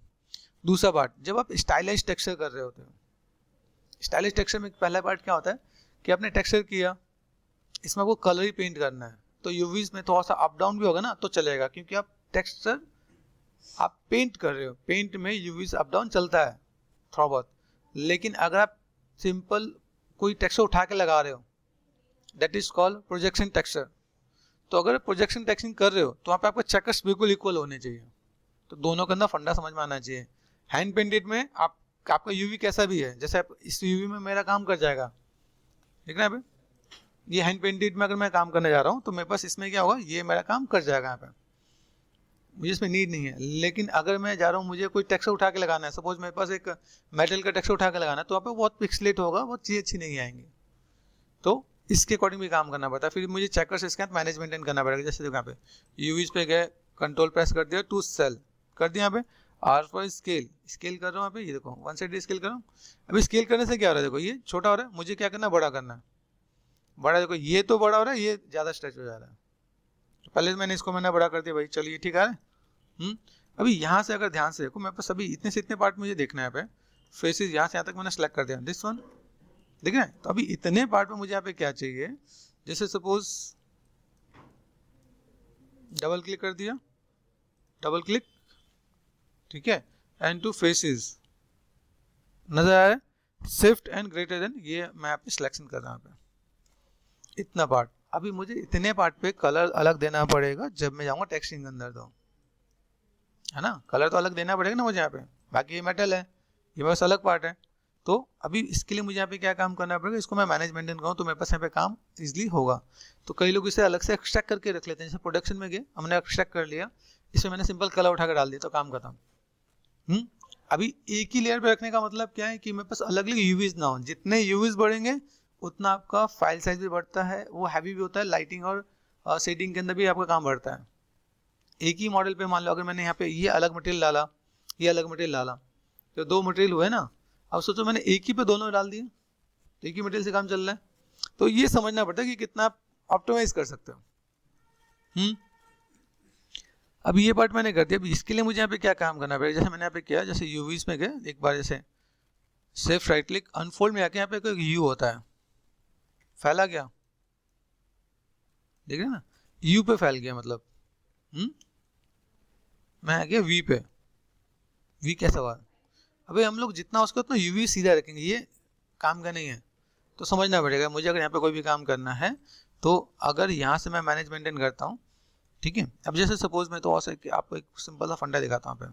दूसरा पार्ट, जब आप स्टाइलिश टेक्सचर कर रहे होते हो, स्टाइलिश टेक्सचर में पहला पार्ट क्या होता है कि आपने टेक्सचर किया, इसमें आपको कलर ही पेंट करना है, तो यूवीज में थोड़ा सा अप डाउन भी होगा ना तो चलेगा, क्योंकि आप टेक्सचर आप पेंट कर रहे हो, पेंट में यूवीज अप डाउन चलता है थोड़ा बहुत। लेकिन अगर आप सिंपल कोई टेक्सचर उठा के लगा रहे हो, that is called projection texture. तो अगर प्रोजेक्शन टेक्सचरिंग कर रहे हो तो वहाँ पे आपके चेकर्स बिल्कुल इक्वल होने चाहिए। तो दोनों का अंदर फंडा समझ में आना चाहिए। हैंड पेंटेड में आपका यूवी कैसा भी है, जैसे इस यूवी में मेरा काम कर जाएगा, ठीक है ना। ये हैंड पेंटेड में अगर मैं काम करने जा रहा हूँ तो मेरे पास इसमें क्या होगा, ये मेरा काम कर जाएगा यहाँ पे, मुझे इसमें नीड नहीं है। लेकिन अगर मैं जा रहा हूँ, मुझे कोई टेक्सचर उठा के लगाना है, सपोज मेरे पास एक मेटल का टेक्सचर उठा के लगाना है, तो वहाँ पे बहुत पिक्सलेट होगा, बहुत चीज़ अच्छी नहीं आएंगी, तो इसके अकॉर्डिंग भी काम करना पड़ता है। फिर मुझे चेकर्स इसके साथ मैनेज मेंटेन करना पड़ेगा। जैसे देखो यहाँ पे यूवीज पे गए, कंट्रोल प्रेस कर दिया, टू सेल कर दिया, यहाँ पे आर फॉर स्केल, स्केल कर रहा हूँ यहाँ पे, ये देखो वन साइड स्केल कर रहा हूँ। अभी स्केल करने से क्या हो रहा है, देखो ये छोटा हो रहा है, मुझे क्या करना है, बड़ा करना है। बड़ा देखो ये तो बड़ा हो रहा है, ये ज़्यादा स्ट्रेच हो जा रहा है, तो पहले मैंने इसको मैंने बड़ा कर दिया, भाई चलिए ठीक है। अभी यहाँ से अगर ध्यान से देखो, मेरे पास अभी इतने से इतने पार्ट मुझे देखना है, यहाँ पे फेसेस यहाँ से यहाँ तक मैंने सेलेक्ट कर दिया, दिस वन, देख रहे हैं। तो अभी इतने पार्ट में मुझे यहाँ पे क्या चाहिए, जैसे सपोज डबल क्लिक कर दिया, डबल क्लिक, ठीक है, एंड टू फेसेस नजर आ रहा है, शिफ्ट एंड ग्रेटर देन, ये मैं यहाँ पे सिलेक्शन कर रहा हूँ यहाँ पे इतना पार्ट। अभी मुझे इतने पार्ट पे कलर अलग देना पड़ेगा जब मैं जाऊँगा टेक्सचरिंग के अंदर, तो है ना, कलर तो अलग देना पड़ेगा ना मुझे यहाँ पे। बाकी ये मेटल है, ये बस अलग पार्ट है। तो अभी इसके लिए मुझे यहाँ पे क्या काम करना पड़ेगा, इसको मैं मैनेज मेंटेन करूँ तो मेरे पास यहाँ पे काम इजीली होगा। तो कई लोग इसे अलग से एक्सट्रैक्ट करके रख लेते हैं, जैसे प्रोडक्शन में गए, हमने एक्सट्रैक्ट कर लिया, इसमें मैंने सिंपल कलर उठा कर डाल दिया तो काम खत्म। अभी एक ही लेयर पे रखने का मतलब क्या है कि मेरे पास अलग अलग यूवीज ना हो, जितने यूवीज बढ़ेंगे उतना आपका फाइल साइज भी बढ़ता है, वो हैवी भी होता है, लाइटिंग और शेडिंग के अंदर भी आपका काम बढ़ता है। एक ही मॉडल पे मान लो अगर मैंने यहाँ पे ये अलग मटेरियल डाला, ये अलग मटेरियल डाला, तो दो मटेरियल हुए ना। अब सोचो मैंने एक ही पे दोनों डाल दिए, तो एक ही मटेरियल से काम चल रहा है। तो ये समझना पड़ता है कि कितना आप ऑप्टिमाइज कर सकते हो। अभी ये पार्ट मैंने कर दिया। अभी इसके लिए मुझे यहाँ पे क्या काम करना पड़ेगा, जैसे मैंने यहाँ पे किया, जैसे यूवीज में गए एक बार, जैसे सेफ राइट क्लिक अनफोल्ड में आके यहाँ पे कोई यू होता है, फैला गया, देख रहे ना, यू पे फैल गया, मतलब मैं आ गया वी पे, वी कैसा हुआ। अभी हम लोग जितना उसको उतना यूवी सीधा रखेंगे, ये काम का नहीं है, तो समझना पड़ेगा मुझे। अगर यहाँ पे कोई भी काम करना है तो अगर यहाँ से मैं मैनेज मेंटेन करता हूँ, ठीक है। अब जैसे सपोज मैं तो आपको एक सिंपल सा फंडा दिखाता हूँ, पे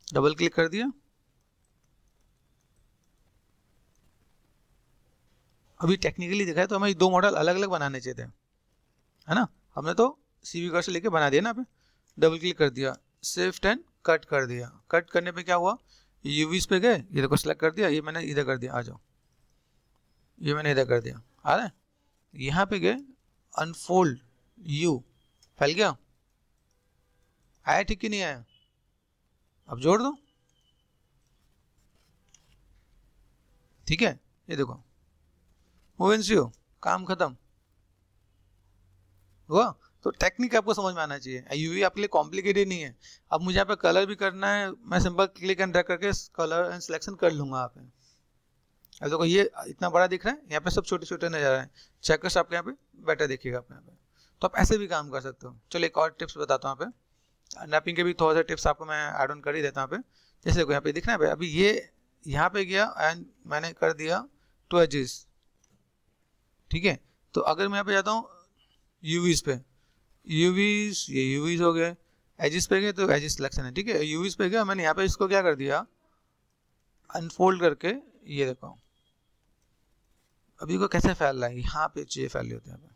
डबल क्लिक कर दिया, अभी टेक्निकली देखा है तो हमें दो मॉडल अलग अलग बनाने चाहिए थे, है ना। हमने तो सीवी कर्सर लेके बना दिया ना, पे डबल क्लिक कर दिया, शिफ्ट एंड कट कर दिया। कट करने पे क्या हुआ, यूवीज पे गए, ये देखो सेलेक्ट कर दिया, ये मैंने इधर कर दिया, आ जाओ, ये मैंने इधर कर दिया, आ रहा है। यहाँ पे गए, अनफोल्ड, यू फैल गया, आया ठीक ही नहीं आया, अब जोड़ दो, ठीक है। ये देखो मूव एंड सी हो, काम खत्म हुआ। तो टेक्निक आपको समझ में आना चाहिए। यूवी आपके लिए कॉम्प्लिकेटेड नहीं है। अब मुझे यहाँ पे कलर भी करना है, मैं सिंपल क्लिक एंड ड्रैग करके कलर एंड सिलेक्शन कर लूंगा यहाँ पे। अब देखो ये इतना बड़ा दिख रहा है, यहाँ पे सब छोटे छोटे नजर आ रहे हैं। चेकर्स आपके यहाँ पे बेटर देखिएगा अपने यहाँ पे। तो आप ऐसे भी काम कर सकते हो। चलो एक और टिप्स बताता हूँ यहाँ पे। रैपिंग के भी थोड़ा सा टिप्स आपको मैं ऐड ऑन कर ही देता हूँ यहाँ पे। जैसे देखो यहाँ पे दिख रहा है, अभी ये यहाँ पे गया एंड मैंने कर दिया 2 एजेस, ठीक है। तो अगर मैं यहाँ पे जाता हूँ यूवीज पे, यूवीज, ये यूवीज हो गए, एजिस पे गए तो एजिस सिलेक्शन है, ठीक है। यूवीज पे गया, मैंने यहाँ पे इसको क्या कर दिया, अनफोल्ड करके, ये देखो अभी को कैसे फैल रहा है, यहाँ पे चीजें फैल रही होती है यहाँ पे।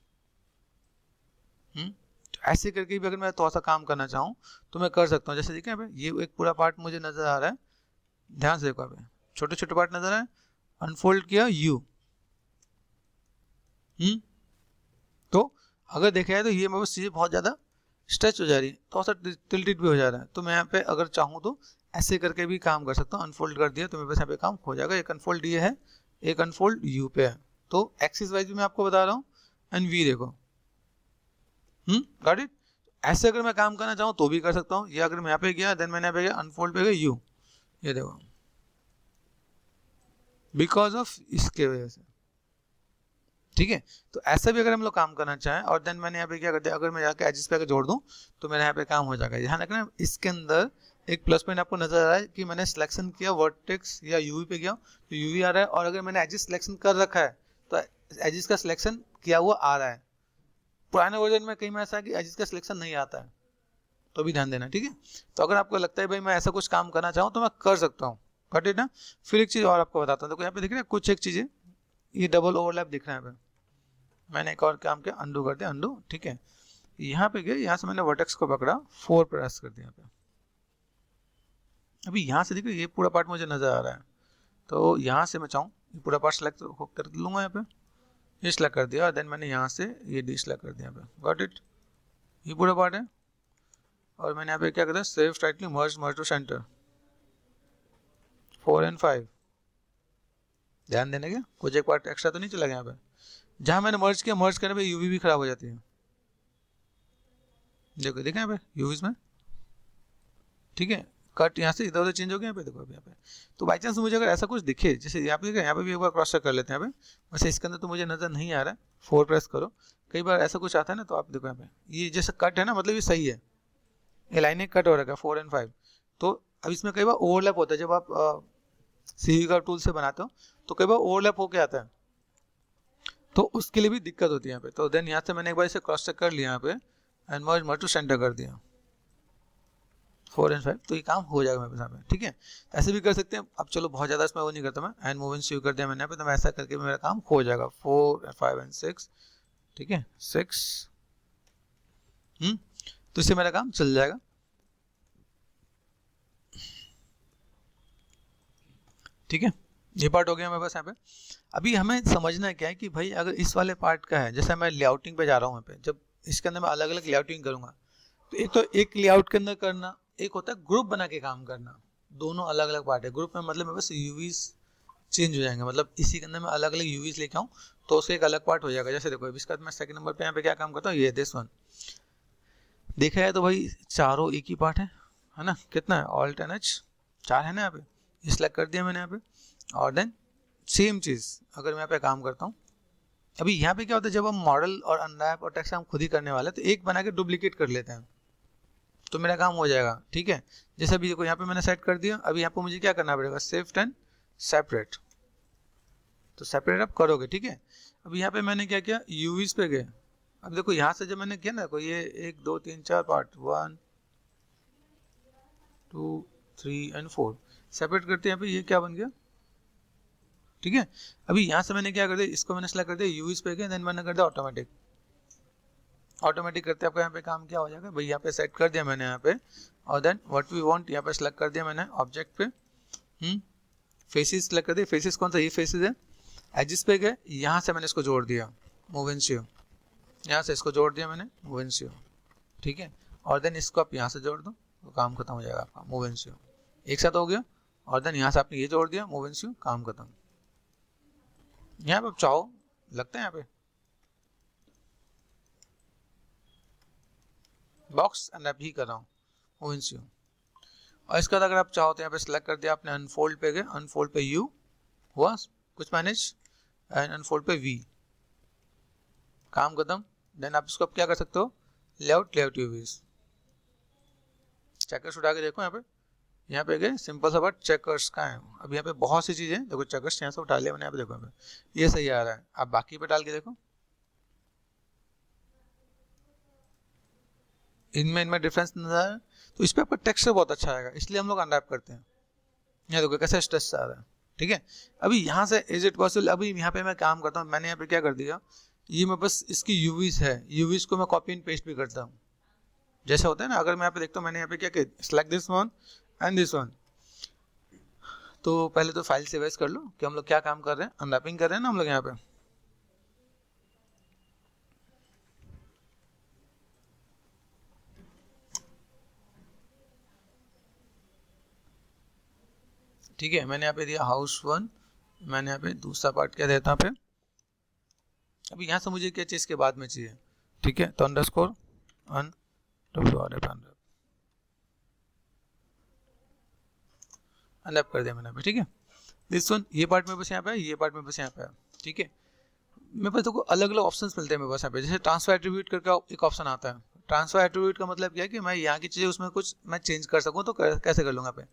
तो ऐसे करके भी अगर मैं थोड़ा सा काम करना चाहूँ तो मैं कर सकता हूँ। जैसे देखिए यहाँ पे ये एक पूरा पार्ट मुझे नजर आ रहा है, ध्यान से देखो यहाँ पे छोटे छोटे पार्ट नजर आए, अनफोल्ड किया यू, तो अगर देखा जाए तो ये मेरे चीज़ें बहुत ज़्यादा स्ट्रेच हो जा रही है, थोड़ा सा टिल्टेड भी हो जा रहा है। तो मैं यहाँ पे अगर चाहूँ तो ऐसे करके भी काम कर सकता हूँ। अनफोल्ड कर दिया तो मेरे पास यहाँ पे काम हो जाएगा। एक अनफोल्ड ये है, एक अनफोल्ड यू पे है। तो एक्सिस वाइज भी मैं आपको बता रहा हूँ, एंड वी देखो, गॉट इट। ऐसे अगर मैं काम करना चाहूँ तो भी कर सकता हूँ। ये अगर मैं यहाँ पे गया, देन मैंने यहाँ पे गया अनफोल्ड पे गया यू, ये देखो, बिकॉज ऑफ इसके वजह से, ठीक है। तो ऐसा भी अगर हम लोग काम करना चाहें, और देन मैंने यहाँ पे क्या कर दिया, अगर मैं जाके एजिस पे जोड़ दूं तो मेरे यहाँ पे काम हो जाएगा। ध्यान रखना इसके अंदर एक प्लस पॉइंट आपको नजर आ रहा है कि मैंने सिलेक्शन किया वर्टेक्स या यूवी पे गया तो यूवी आ रहा है, और अगर मैंने एजिस सिलेक्शन कर रखा है तो एजिस का सिलेक्शन किया हुआ आ रहा है। पुराने वर्जन में कई में ऐसा है कि एजिस का सिलेक्शन नहीं आता है, तो भी ध्यान देना, ठीक है। तो अगर आपको लगता है भाई मैं ऐसा कुछ काम करना चाहूँ तो मैं कर सकता हूँ, गॉट इट ना। फिर एक चीज़ और आपको बताता हूँ, देखो यहाँ पे दिख रहा है कुछ एक चीज़ें, ये डबल ओवरलैप दिख रहा है यहाँ पे। मैंने एक और काम किया, अंडू कर दिया, अंडू, ठीक है। यहाँ पे गए, यहाँ से मैंने वर्टेक्स को पकड़ा, 4 प्रेस कर दिया यहाँ पे। अभी यहाँ से देखिए ये पूरा पार्ट मुझे नजर आ रहा है, तो यहाँ से मैं चाहूँ ये पूरा पार्ट सेलेक्ट कर लूँगा यहाँ पे, ये सेलेक्ट कर दिया, देन मैंने यहाँ से ये डी सेलेक्ट कर दिया यहाँ पे, गॉट इट। ये पूरा पार्ट है, और मैंने यहाँ पे क्या करता है, save tightly merge to center 4 and 5। ध्यान देने के कुछ एक पार्ट एक्स्ट्रा तो नहीं चला गया यहाँ पे। जहां मैंने मर्ज किया, मर्ज करने पे यूवी भी खराब हो जाती है, देखो देखा यहाँ पे यूवीज में, ठीक है। कट यहाँ से इधर उधर चेंज हो गया यहाँ पे, देखो अभी यहाँ पे। तो बाई चांस मुझे अगर ऐसा कुछ दिखे, जैसे यहाँ पे भी एक बार क्रॉस चेक कर लेते हैं यहाँ पे, वैसे इसके अंदर तो मुझे नजर नहीं आ रहा है, 4 प्रेस करो। कई बार ऐसा कुछ आता है ना, तो आप देखो यहाँ पे ये जैसे कट है ना, मतलब ये सही है, ये लाइन कट हो रखा है 4 and 5। तो अब इसमें कई बार ओवरलैप होता है, जब आप सीवी का टूल से बनाते हो तो कई बार ओवरलैप होके आता है, तो उसके लिए भी दिक्कत होती है यहाँ पे। तो देन यहाँ से मैंने एक बार इसे क्रॉस चेक कर लिया यहाँ पे, एंड मर्ज टू सेंटर कर दिया 4 and 5, तो ये काम हो जाएगा मेरे साथ, ठीक है। ऐसे भी कर सकते हैं। अब चलो बहुत ज़्यादा इसमें वो नहीं करता मैं, एंड मूव एंड स्यू कर दिया मैंने यहाँ पे, तो मैं ऐसा करके मेरा काम हो जाएगा 4 and 5 and 6, ठीक है, 6, तो इससे मेरा काम चल जाएगा, ठीक है। ये पार्ट हो गया मेरे पास यहाँ पे। अभी हमें समझना क्या है कि भाई अगर इस वाले पार्ट का है, जैसे मैं लेआउटिंग पे जा रहा हूँ यहाँ पे, जब इसके अंदर मैं अलग अलग लेआउटिंग करूंगा, तो एक तो एक लेआउट के अंदर करना, एक होता है ग्रुप बना के काम करना, दोनों अलग अलग पार्ट है। ग्रुप में मतलब मेरे पास यूवीज चेंज हो जाएंगे, मतलब इसी के अंदर मैं अलग अलग यूवीज लेके आऊँ तो उसका एक अलग पार्ट हो जाएगा। जैसे देखो इसका मैं सेकंड नंबर पे यहाँ पे क्या काम करता हूँ, ये दिस वन, देखा है तो भाई चारों एक ही पार्ट है ना, कितना है, ऑल्ट एन एच 4 है ना यहाँ पे, सिलेक्ट कर दिया मैंने यहाँ पे। और देन सेम चीज़ अगर मैं यहाँ पे काम करता हूँ, अभी यहाँ पे क्या होता है, जब हम मॉडल और अनरैप और टेक्स्ट हम खुद ही करने वाले हैं, तो एक बना के डुप्लीकेट कर लेते हैं, तो मेरा काम हो जाएगा, ठीक है। जैसे अभी देखो यहाँ पे मैंने सेट कर दिया, अभी यहाँ पे मुझे क्या करना पड़ेगा, शिफ्ट एंड सेपरेट, तो सेपरेट आप करोगे, ठीक है। अभी यहाँ पे मैंने क्या किया, यूवीज पे गए। अब देखो यहाँ से जब मैंने किया ना, देखो ये 1 2 3 4 पार्ट, 1 2 3 and 4 सेपरेट करते हैं। यहाँ पे ये क्या बन गया, ठीक है। अभी यहाँ से मैंने क्या कर दिया, इसको मैंने सेलेक्ट कर दिया, यूवीज पे गया, देन मैंने कर दिया ऑटोमेटिक। ऑटोमेटिक करते आपका यहाँ पे काम क्या हो जाएगा भाई, यहाँ पे सेट कर दिया मैंने यहाँ पे, और देन व्हाट वी वांट यहाँ पे सेलेक्ट कर दिया मैंने ऑब्जेक्ट पे, फेसेस सेलेक्ट कर दिया। फेसेस कौन सा, ये फेसेस है। एजिस पे गए, यहाँ से मैंने इसको जोड़ दिया, मूव एंड स्यू, यहाँ से इसको जोड़ दिया मैंने, मूव एंड स्यू, ठीक है। और देन इसको आप यहाँ से जोड़ दो तो काम खत्म हो जाएगा आपका, मूव एंड स्यू एक साथ हो गया। और देन यहाँ से आपने ये जोड़ दिया, मूव एंड स्यू, काम खत्म। यहाँ पे आप चाहो लगता है यहाँ पे, बॉक्स अनरैप ही कर रहा हूँ, मूव इन यू। और इसके बाद अगर आप चाहो तो यहाँ पे सिलेक्ट कर दिया आपने, अनफोल्ड पे गए, अनफोल्ड पे यू हुआ कुछ मैनेज, एंड अनफोल्ड पे वी, काम खत्म। देन आप इसको अब क्या कर सकते हो, लेआउट यूवीज, चेकर्स उठा के देखो यहाँ पे गए, सिंपल सा बात, चेकर्स का है। अब यहाँ पे बहुत सी चीजें देखो, चेकर्स यहाँ से उठा लिया मैंने, यहाँ पे देखो यहाँ पे ये सही आ रहा है। आप बाकी पे डाल के देखो, इनमें डिफरेंस नजर आ रहा है। तो इस पे आपका टेक्सचर बहुत अच्छा आएगा, इसलिए हम लोग अनरैप करते हैं। यहाँ देखो कैसे स्ट्रेस आ रहा है, ठीक है। अभी यहाँ से इज इट पॉसिबल, अभी यहाँ पे मैं काम करता हूँ, मैंने यहाँ पे क्या कर दिया, ये मैं बस इसकी यूवीज है, यूवीज को मैं कॉपी एंड पेस्ट भी करता हूँ, जैसा होता है ना। अगर मैं यहाँ पे देखता हूँ, मैंने यहाँ पे क्या किया, select this one and this one. तो पहले तो फाइल से वेस्ट कर लो कि हम लोग क्या काम कर रहे हैं, अनरैपिंग कर रहे हैं ना हम लोग यहाँ पे। ठीक है, मैंने यहाँ पे दिया हाउस वन, मैंने यहाँ पे दूसरा पार्ट क्या देता पे। अभी यहाँ से मुझे क्या चीज़ के बाद में चाहिए, ठीक है, तो अंडरस्कोर अन WRF अनरैप कर दिया मैंने पे, ठीक है। दिस वन, ये पार्ट में बस यहाँ पे है, ये पार्ट में बस यहाँ पे है, ठीक है। मेरे पास देखो अलग अलग ऑप्शंस मिलते हैं मेरे पास यहाँ पे, जैसे ट्रांसफर एट्रीब्यूट करके एक ऑप्शन आता है। ट्रांसफर एट्रीब्यूट का मतलब क्या है कि मैं यहाँ की चीज़ें उसमें कुछ मैं चेंज कर सकूँ, तो कैसे कर लूँगा पे,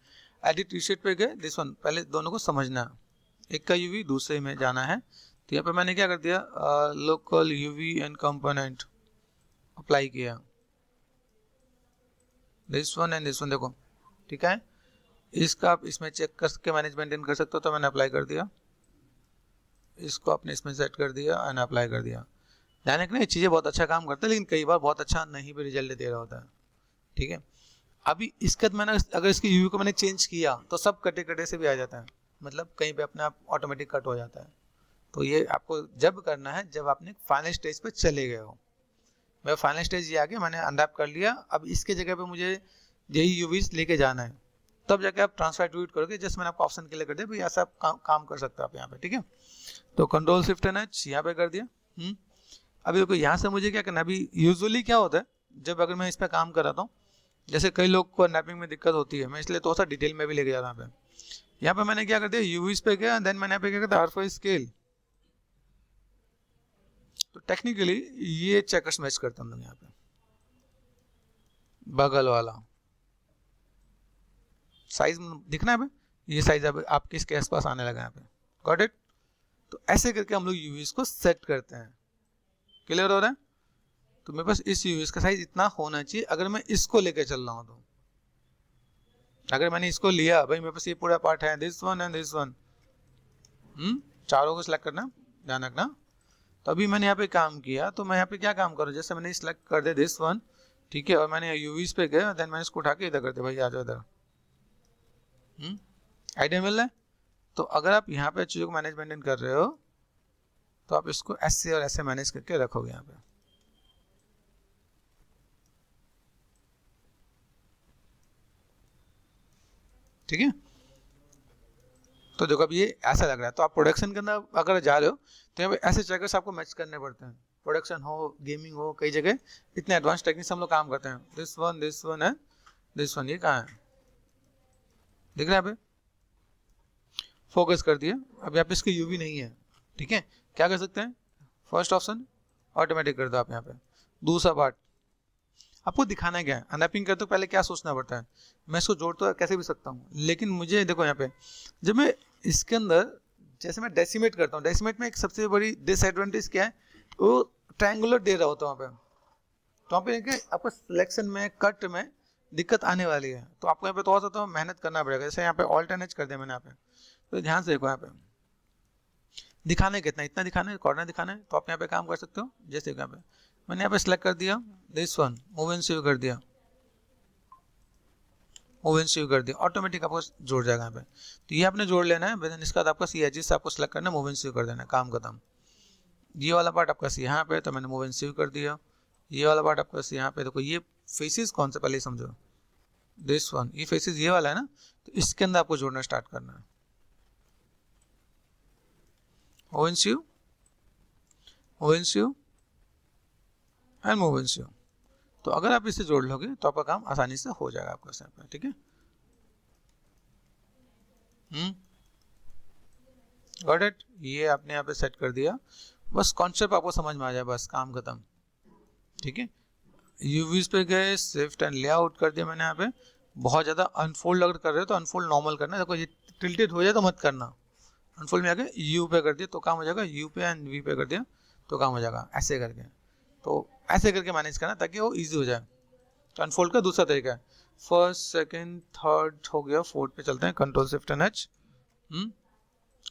एडिट टी-शर्ट पे गए, दिस वन, पहले दोनों को समझना है, एक का यूवी दूसरे में जाना है। तो यहाँ पे मैंने क्या कर दिया, local UV and component apply किया, this one and this one, देखो ठीक है। इसका आप इसमें चेक करके मैनेज मेंटेन कर सकते हो, तो मैंने अप्लाई कर दिया, इसको आपने इसमें सेट कर दिया एंड अप्लाई कर दिया। ध्यान रखना ये चीज़ें बहुत अच्छा काम करता है, लेकिन कई बार बहुत अच्छा नहीं भी रिजल्ट दे रहा होता है, ठीक है। अभी इसके बाद मैंने अगर इसकी यूवी को मैंने चेंज किया तो सब कटे कटे से भी आ जाता है, मतलब कहीं पे अपने आप ऑटोमेटिक कट हो जाता है। तो ये आपको जब करना है जब आपने फाइनल स्टेज पे चले गए हो। मैं फाइनल स्टेज ये आ गया, मैंने अनरैप कर लिया, अब इसके जगह पे मुझे यही यूवीज लेके जाना है, तब जाके आप ट्रांसफर एट्रीब्यूट करोगे। जैसे मैंने आपको ऑप्शन क्लियर कर दिया, भाई ऐसा आप काम कर सकते हो आप यहाँ पे, ठीक है। तो कंट्रोल शिफ्ट एन एच यहाँ पे कर दिया। अभी देखो यहाँ से मुझे क्या करना है, अभी यूजुअली क्या होता है जब अगर मैं इस पर काम कर रहा हूँ, जैसे कई लोग को नैपिंग में दिक्कत होती है, मैं इसलिए थोड़ा सा डिटेल में भी लेके जा रहा हूँ। यहाँ पे मैंने क्या कर दिया, यूवीज पे गया, देन मैंने यहाँ पे क्या कर दिया, आर4 स्केल। तो टेक्निकली ये चेकर्स मैच करते हम लोग यहाँ पे, बगल वाला साइज दिखना है, ये साइज अब आपके इसके आसपास आने लगा यहाँ पे, गॉट इट। तो ऐसे करके हम लोग यूवीज को सेट करते हैं, क्लियर हो रहा है। तो मेरे पास इस यूवीज का साइज इतना होना चाहिए, अगर मैं इसको लेके चल रहा हूँ तो। अगर मैंने इसको लिया, भाई मेरे पास ये पूरा पार्ट है, this one and this one, चारों को सिलेक्ट करना, ध्यान रखना। तो अभी मैंने यहाँ पे काम किया, तो मैं यहाँ पे क्या काम करूँ, जैसे मैंने सिलेक्ट कर दिया दिस वन, ठीक है, और मैंने यूवीज पे गया, देन मैंने इसको उठा के इधर कर दिया, भाई आ जाओ इधर। आइडिया मिल रहा है। तो अगर आप यहाँ पे चीज़ों को मैनेज मेंटेन कर रहे हो, तो आप इसको ऐसे और ऐसे मैनेज करके रखोगे यहाँ पे, ठीक है। तो देखो अब ये ऐसा लग रहा है, तो आप प्रोडक्शन के अंदर अगर जा रहे हो तो यहाँ पे ऐसे चेकर्स आपको मैच करने पड़ते हैं, प्रोडक्शन हो, गेमिंग हो, कई जगह इतने एडवांस टेक्निक से हम लोग काम करते हैं। दिस वन है, दिस वन, ये कहाँ है, दिख रहा है यहाँ पे, फोकस कर दिया। अब यहाँ पे इसकी यूवी नहीं है, ठीक है, क्या कर सकते हैं, फर्स्ट ऑप्शन ऑटोमेटिक कर दो आप यहाँ पे। दूसरा पार्ट आपको दिखाना क्या है, अनरैपिंग करते तो पहले क्या सोचना पड़ता है, मैं इसको जोड़ तो कैसे भी सकता हूँ, लेकिन मुझे देखो यहाँ पे जब मैं इसके अंदर जैसे मैं डेसिमेट करता हूँ, डेसिमेट में एक सबसे बड़ी डिसएडवांटेज क्या है, वो ट्रायंगुलर दे रहा होता है वहाँ पे, तो वहाँ पे आपको सिलेक्शन में, कट में दिक्कत आने वाली है, तो आपको यहाँ पे थोड़ा सा तो मेहनत करना पड़ेगा। जैसे यहाँ पे ऑल्टरनेट कर दिया मैंने यहाँ पे, तो ध्यान से देखो यहाँ पे दिखाना है कितना, इतना दिखाना है, कॉर्नर दिखाना है, तो आप यहाँ पे काम कर सकते हो। जैसे यहाँ पे मैंने यहाँ पे सिलेक्ट कर दिया this one, move and save कर दिया, मूव एंड सेव कर दिया, ऑटोमेटिक आपको जोड़ जाएगा यहाँ पे। तो ये आपने जोड़ लेना है, देन इसके बाद आपका सी एजिस आपको सिलेक्ट करना है, मूव एंड सेव कर देना है, काम खत्म। ये वाला पार्ट आपका सी यहाँ पे, तो मैंने मूव एंड सेव कर दिया। ये वाला पार्ट आपका सी यहाँ पे, देखो ये फेसिस कौन सा पहले समझो, दिस वन, ये फेसिस ये वाला है ना, तो इसके अंदर आपको जोड़ना स्टार्ट करना है, move and save, move and save and move and save. तो अगर आप इसे जोड़ लोगे तो आपका काम आसानी से हो जाएगा आपका यहाँ पे, ठीक है। Got it. ये आपने यहाँ पे सेट कर दिया, बस कॉन्सेप्ट आपको समझ में आ जाए, बस काम खत्म, ठीक है। यूवीज पे गए, शिफ्ट एंड लेआउट कर दिया मैंने यहाँ पे। बहुत ज़्यादा अनफोल्ड अगर कर रहे हो तो अनफोल्ड नॉर्मल करना, देखो ये टिल्टेड हो जाए तो मत करना। अनफोल्ड में आके यू पे कर दिया तो काम हो जाएगा, यू पे एंड वी पे कर दिया तो काम हो जाएगा, ऐसे करके। तो ऐसे करके मैनेज करना ताकि वो ईजी हो जाए। तो अनफोल्ड का दूसरा तरीका है, फर्स्ट सेकेंड थर्ड हो गया, फोर्थ पे चलते हैं, कंट्रोल शिफ्ट एंड एच।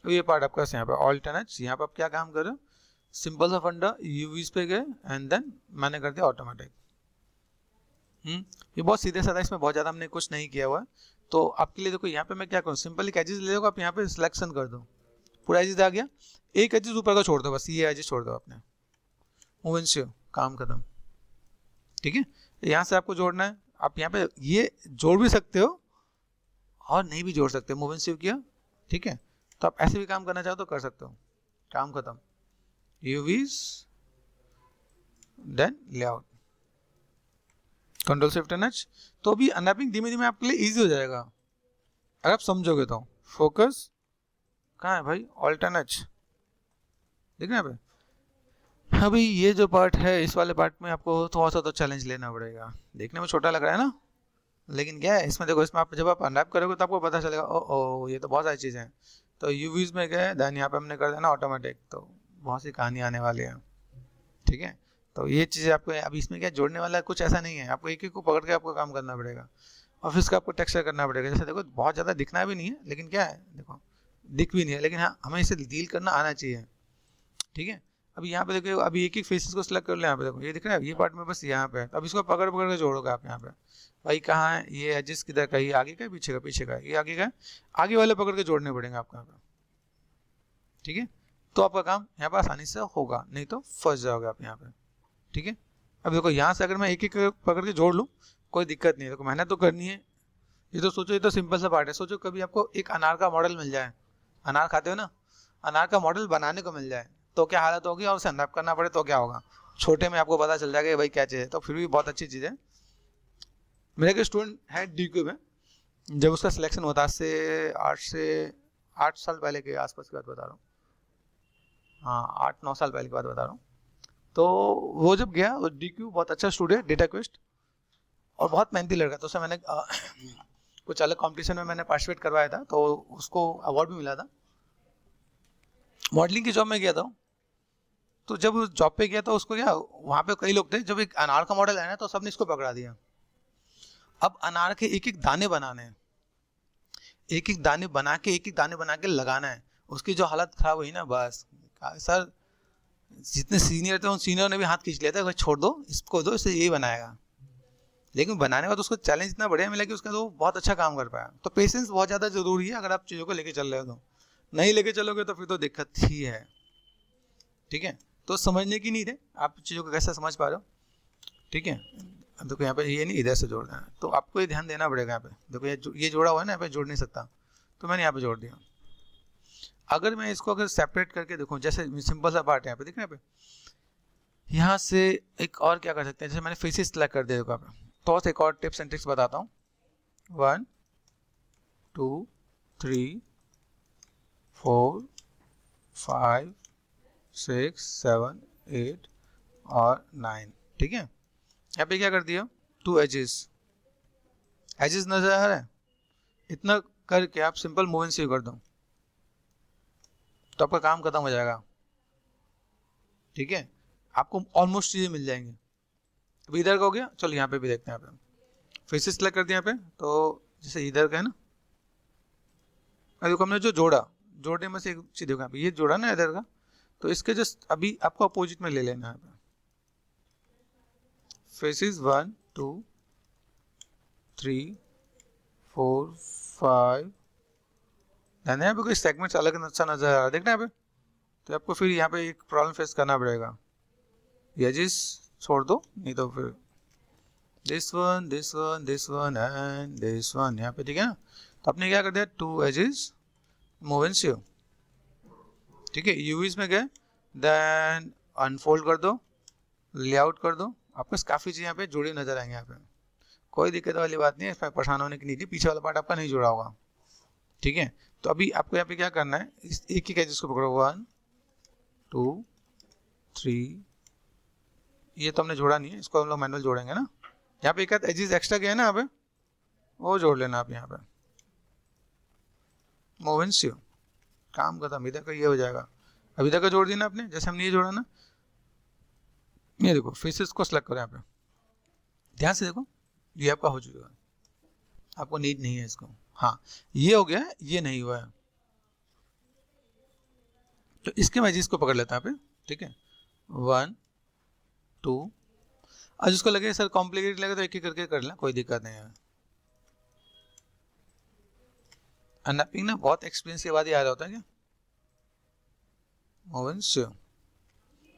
ये पार्ट आपका यहाँ पे ऑल्ट एंड एच। यहाँ पे आप क्या काम कर रहे हो, सिंपल सा फंडा, यूवीज पे गए एंड देन मैंने कर दिया ऑटोमेटिक। ये बहुत सीधे साधा, इसमें बहुत ज़्यादा हमने कुछ नहीं किया हुआ है। तो आपके लिए देखो यहाँ पे मैं क्या करूँ, सिंपल एक एजेस ले लो, आप यहाँ पे सिलेक्शन कर दो, पूरा एजेस आ गया, एक एजेस ऊपर का छोड़ दो, बस ये एजेस छोड़ दो आपने, मूव से काम खत्म, ठीक है। यहाँ से आपको जोड़ना है, आप यहाँ पे ये जोड़ भी सकते हो और नहीं भी जोड़ सकते, मूव सेव किया, ठीक है। तो आप ऐसे भी काम करना चाहो तो कर सकते हो, काम खत्म। UVs then layout, control shift and H. तो अभी अनरैपिंग धीमे धीमे आपके लिए इजी हो जाएगा अगर आप समझोगे तो। फोकस कहाँ है भाई, ऑल्ट एंड एच, देख रहे हैं यहाँ पे। अभी ये जो पार्ट है, इस वाले पार्ट में आपको थोड़ा सा तो चैलेंज लेना पड़ेगा। देखने में छोटा लग रहा है ना, लेकिन क्या है इसमें, देखो इसमें आप जब आप अनरैप करोगे तो आपको पता चलेगा ओ ये तो बहुत सारी चीज़ें हैं। तो यूवीज में गए, देन यहाँ पे हमने कर देना ऑटोमेटिक, तो बहुत सी कहानी आने वाली है, ठीक है। तो ये चीज़ें आपको अभी इसमें क्या जोड़ने वाला कुछ ऐसा नहीं है, आपको एक एक को पकड़ के आपको काम करना पड़ेगा। और फिर उसका आपको टेक्सचर करना पड़ेगा, जैसे देखो बहुत ज़्यादा दिखना भी नहीं है, लेकिन क्या है देखो दिख भी नहीं है, लेकिन हाँ हमें इसे डील करना आना चाहिए, ठीक है। अभी यहाँ पे देखो, अभी एक एक फेसेस को सिलेक्ट कर ले, यहाँ पे देखो ये दिख रहा है, ये पार्ट में बस यहाँ पे है। अब इसको पकड़ पकड़ के जोड़ोगे आप यहाँ पे, भाई कहाँ है ये एजेस, किधर का, ये आगे का पीछे का, पीछे का ये आगे का, आगे वाले पकड़ के जोड़ने पड़ेंगे आपको यहाँ पे, ठीक है। तो आपका काम यहाँ पर आसानी से होगा, नहीं तो फंस जाओगे आप यहाँ पे, ठीक है। अब देखो यहाँ से अगर मैं एक एक पकड़ के जोड़ लूँ कोई दिक्कत नहीं है, देखो मेहनत तो करनी है। ये तो सोचो, ये तो सिंपल सा पार्ट है। सोचो कभी आपको एक अनार का मॉडल मिल जाए, अनार खाते हो ना, अनार का मॉडल बनाने को मिल जाए तो क्या हालत होगी, और उसे अनरैप करना पड़े तो क्या होगा। छोटे में आपको पता चल जाएगा कि भाई क्या चीज़ है, तो फिर भी बहुत अच्छी चीज़ है। मेरे एक स्टूडेंट है DQ में, जब उसका सिलेक्शन होता है से 8 साल पहले के आसपास की बात बता रहा हूँ, हाँ 8-9 साल पहले की बात बता रहा हूँ। तो वो जब गया, वो DQ बहुत अच्छा स्टूडेंट, डेटा क्वेस्ट, और बहुत मेहनती लड़का। तो उसे मैंने कुछ अलग कंपटीशन में मैंने पार्टिसिपेट करवाया था, तो उसको अवार्ड भी मिला था। मॉडलिंग की जॉब में गया था, तो जब उस जॉब पे गया तो उसको क्या, वहाँ पे कई लोग थे, जब एक अनार का मॉडल है ना तो सबने इसको पकड़ा दिया। अब अनार के एक एक दाने बनाने हैं, एक एक दाने बना के लगाना है। उसकी जो हालत खराब हुई ना, बस सर जितने सीनियर थे उन सीनियर ने भी हाथ खींच लिया था, भाई छोड़ दो इसको, दो इससे यही बनाएगा। लेकिन बनाने का तो उसको चैलेंज इतना बढ़िया मिला कि उसका तो बहुत अच्छा काम कर पाया। तो पेशेंस बहुत ज़्यादा जरूरी है अगर आप चीज़ों को लेके चल रहे हो। तो नहीं लेके चलोगे तो फिर तो दिक्कत ही है, ठीक है। तो समझने की नीड है, आप चीज़ों को कैसे समझ पा रहे हो, ठीक है। देखो यहाँ पे ये नहीं, इधर से जोड़ना है, तो आपको ये ध्यान देना पड़ेगा। यहाँ पे देखो ये जोड़ा हुआ है ना, यहाँ पे जोड़ नहीं सकता, तो मैंने यहाँ पे जोड़ दिया। अगर मैं इसको अगर सेपरेट करके देखूँ, जैसे सिंपल सा पार्ट है यहाँ पे, देख रहे हैं यहाँ से एक और क्या कर सकते हैं, जैसे मैंने फेसेस सेलेक्ट कर दिया, देखो यहाँ पे। तो एक और टिप्स एंड ट्रिक्स बताता हूँ। 1 2 3 4 5 6 7 8 और 9, ठीक है। यहाँ पे क्या कर दिया, 2 एजेस नजर आ रहा है, इतना करके आप सिंपल मूव एंड सेव कर दो तो आपका काम खत्म हो जाएगा, ठीक है। आपको ऑलमोस्ट चीज़ें मिल जाएंगी। अभी इधर का हो गया, चलो यहाँ पे भी देखते हैं। यहाँ पे फेसेस सेलेक्ट कर दिया यहाँ पे, तो जैसे इधर का है ना, देखो हमने जो जोड़ने में से एक चीज़ देखो यहाँ पे, ये जोड़ा ना इधर का, तो इसके जस्ट अभी आपको अपोजिट में ले लेना है। फेसेस 1 2 3 4 5, यहाँ पे कोई सेगमेंट्स अलग अच्छा नजर आ रहा है, देखना यहाँ पे। तो आपको फिर यहाँ पे एक प्रॉब्लम फेस करना पड़ेगा, ये एजेस छोड़ दो, नहीं तो फिर this one and this one यहाँ पे, ठीक है ना। तो आपने क्या कर दिया, 2 एजेस मूव एंड सेव, ठीक है। यूवीज में गए, देन अनफोल्ड कर दो, लेआउट कर दो, आपको काफ़ी चीज़ यहाँ पे जुड़ी नजर आएंगे। यहाँ पे कोई दिक्कत वाली बात नहीं है, इसमें परेशान होने की नहीं थी। पीछे वाला पार्ट आपका नहीं जुड़ा होगा, ठीक है। तो अभी आपको यहाँ पे क्या करना है, इस एक ही एजेस को पकड़ो, 1 2 3, ये तो हमने जोड़ा नहीं है, इसको हम लोग मैनुअल जोड़ेंगे ना। यहाँ पे एक आध एजेस एक्स्ट्रा गया है ना, यहाँ पे वो जोड़ लेना आप। यहाँ पे मूव इन सीओ, काम खत्म, इधर का ये हो जाएगा। अब इधर का जोड़ दिया ना आपने, जैसे हमने ये जोड़ा ना, ये देखो फेसेस को सेलेक्ट करो यहाँ पे, ध्यान से देखो, ये आपका हो चुका है, आपको नीड नहीं है इसको। हाँ ये हो गया, ये नहीं हुआ है, तो इसके मैं इसको पकड़ लेता हूँ यहाँ पे, ठीक है। 1 2, और जिसको लगे सर कॉम्प्लिकेटेड लगे तो एक एक करके कर लें, कोई दिक्कत नहीं है। अनरैपिंग ना बहुत एक्सपीरियंस के बाद ही आ रहा होता है क्या। मोवन से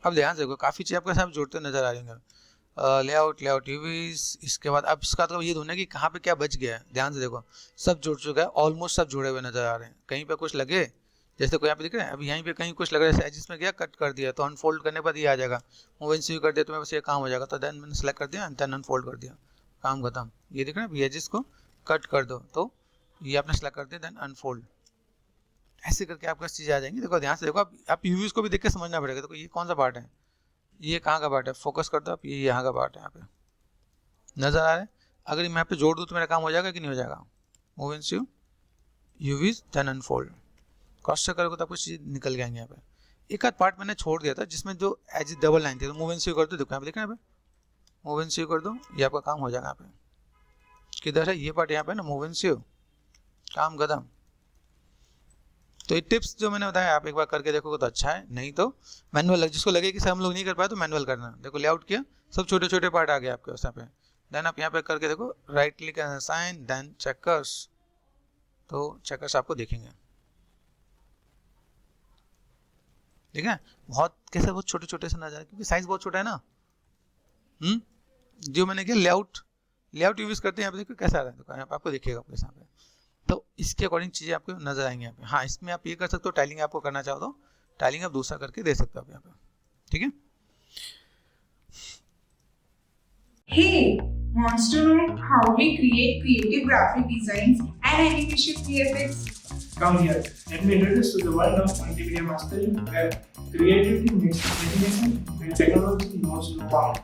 अब ध्यान से देखो, काफ़ी चीज़ आपके साथ जुड़ते नजर आ रही होंगे। लेआउट यूवीज, इसके बाद अब इसका तो ये ढूंढना है कि कहाँ पे क्या बच गया है। ध्यान से देखो, सब जुड़ चुका है, ऑलमोस्ट सब जुड़े हुए नजर आ रहे हैं। कहीं पे कुछ लगे, जैसे कोई यहाँ पे दिख रहा है, अभी यहीं पे कहीं कुछ लग रहा है, जिसमें क्या कट कर दिया, तो अनफोल्ड करने पर ये आ जाएगा। मूव इन सीओ कर दिया तो मैं बस ये काम हो जाएगा, तो देन मैंने सेलेक्ट कर दिया, देन अनफोल्ड कर दिया, काम खत्म। ये दिख रहा है, एजेस को कट कर दो, तो ये आपने सेलेक्ट कर दिया, देन अनफोल्ड, ऐसे करके आपके चीज़ आ जाएंगी। देखो ध्यान से देखो, आप यूवीज को भी देख के समझना पड़ेगा। देखो ये कौन सा पार्ट है, ये कहाँ का पार्ट है, फोकस कर दो आप, ये यहाँ का पार्ट है, यहाँ पे नजर आ रहा है। अगर मैं यहाँ पे जोड़ दूँ तो मेरा काम हो जाएगा कि नहीं हो जाएगा। Move in CO UVs then unfold, cross check करोगे तो आपको चीज़ निकल जाएंगे। यहाँ पे एक आध पार्ट मैंने छोड़ दिया था जिसमें जो एज डबल लाइन थी, तो मूव इन सीओ कर दो, देखो यहाँ पे, देखना यहाँ पे मूव इन सीओ कर दो, ये आपका काम हो जाएगा। यहाँ पे किधर है ये पार्ट, यहाँ पे ना, मूव इन सीओ, काम खत्म। तो ये टिप्स जो मैंने बताया आप एक बार करके देखोगे तो अच्छा है, नहीं तो मैनुअल, जिसको लगे कि सर हम लोग नहीं कर पाए तो मैनुअल करना। देखो लेआउट किया, सब छोटे छोटे पार्ट आ गए आपके उस पे, देन आप यहाँ पे करके देखो, right click sign, then checkers, तो चेकर्स आपको देखेंगे, ठीक है। बहुत कैसे बहुत छोटे छोटे से नजर, क्योंकि साइज बहुत छोटा है ना। जो मैंने किया लेआउट यूज करते हैं, यहाँ पे देखो कैसा आ रहा है, तो यहाँ पे आपको दिखेगा आपके सामने, तो इसके अकॉर्डिंग चीजें आपको नजर आएंगी यहाँ पे। हाँ इसमें आप ये कर सकते हो, टाइलिंग आपको करना चाहो तो टाइलिंग आप दूसरा करके दे सकते हो आप यहाँ पे, ठीक है। Hey, wants to know how we create creative graphic designs and animation VFX? Come here, let me introduce you to the world of multimedia mastering, where creativity meets imagination and technology knows no bound.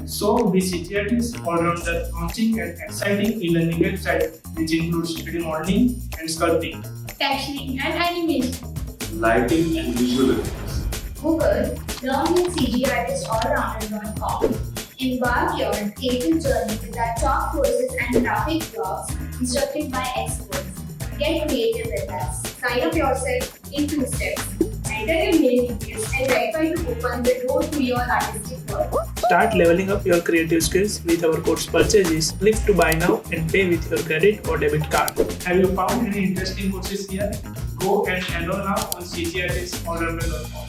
So, we CTRT's all-rounder launching an exciting e-learning website which includes 3D modeling and sculpting, texturing and animation, lighting and visual effects. Google, learn with CGArtistAllrounder.com. Embark your creative journey with our top courses and graphic blogs instructed by experts. Get creative with us. Sign up yourself in 2 steps. Enter your mail details and verify to open the door to your artistic world. Start leveling up your creative skills with our course purchases. Click to buy now and pay with your credit or debit card. Have you found any interesting courses here? Go and enroll now on CGArtistAllrounder.com.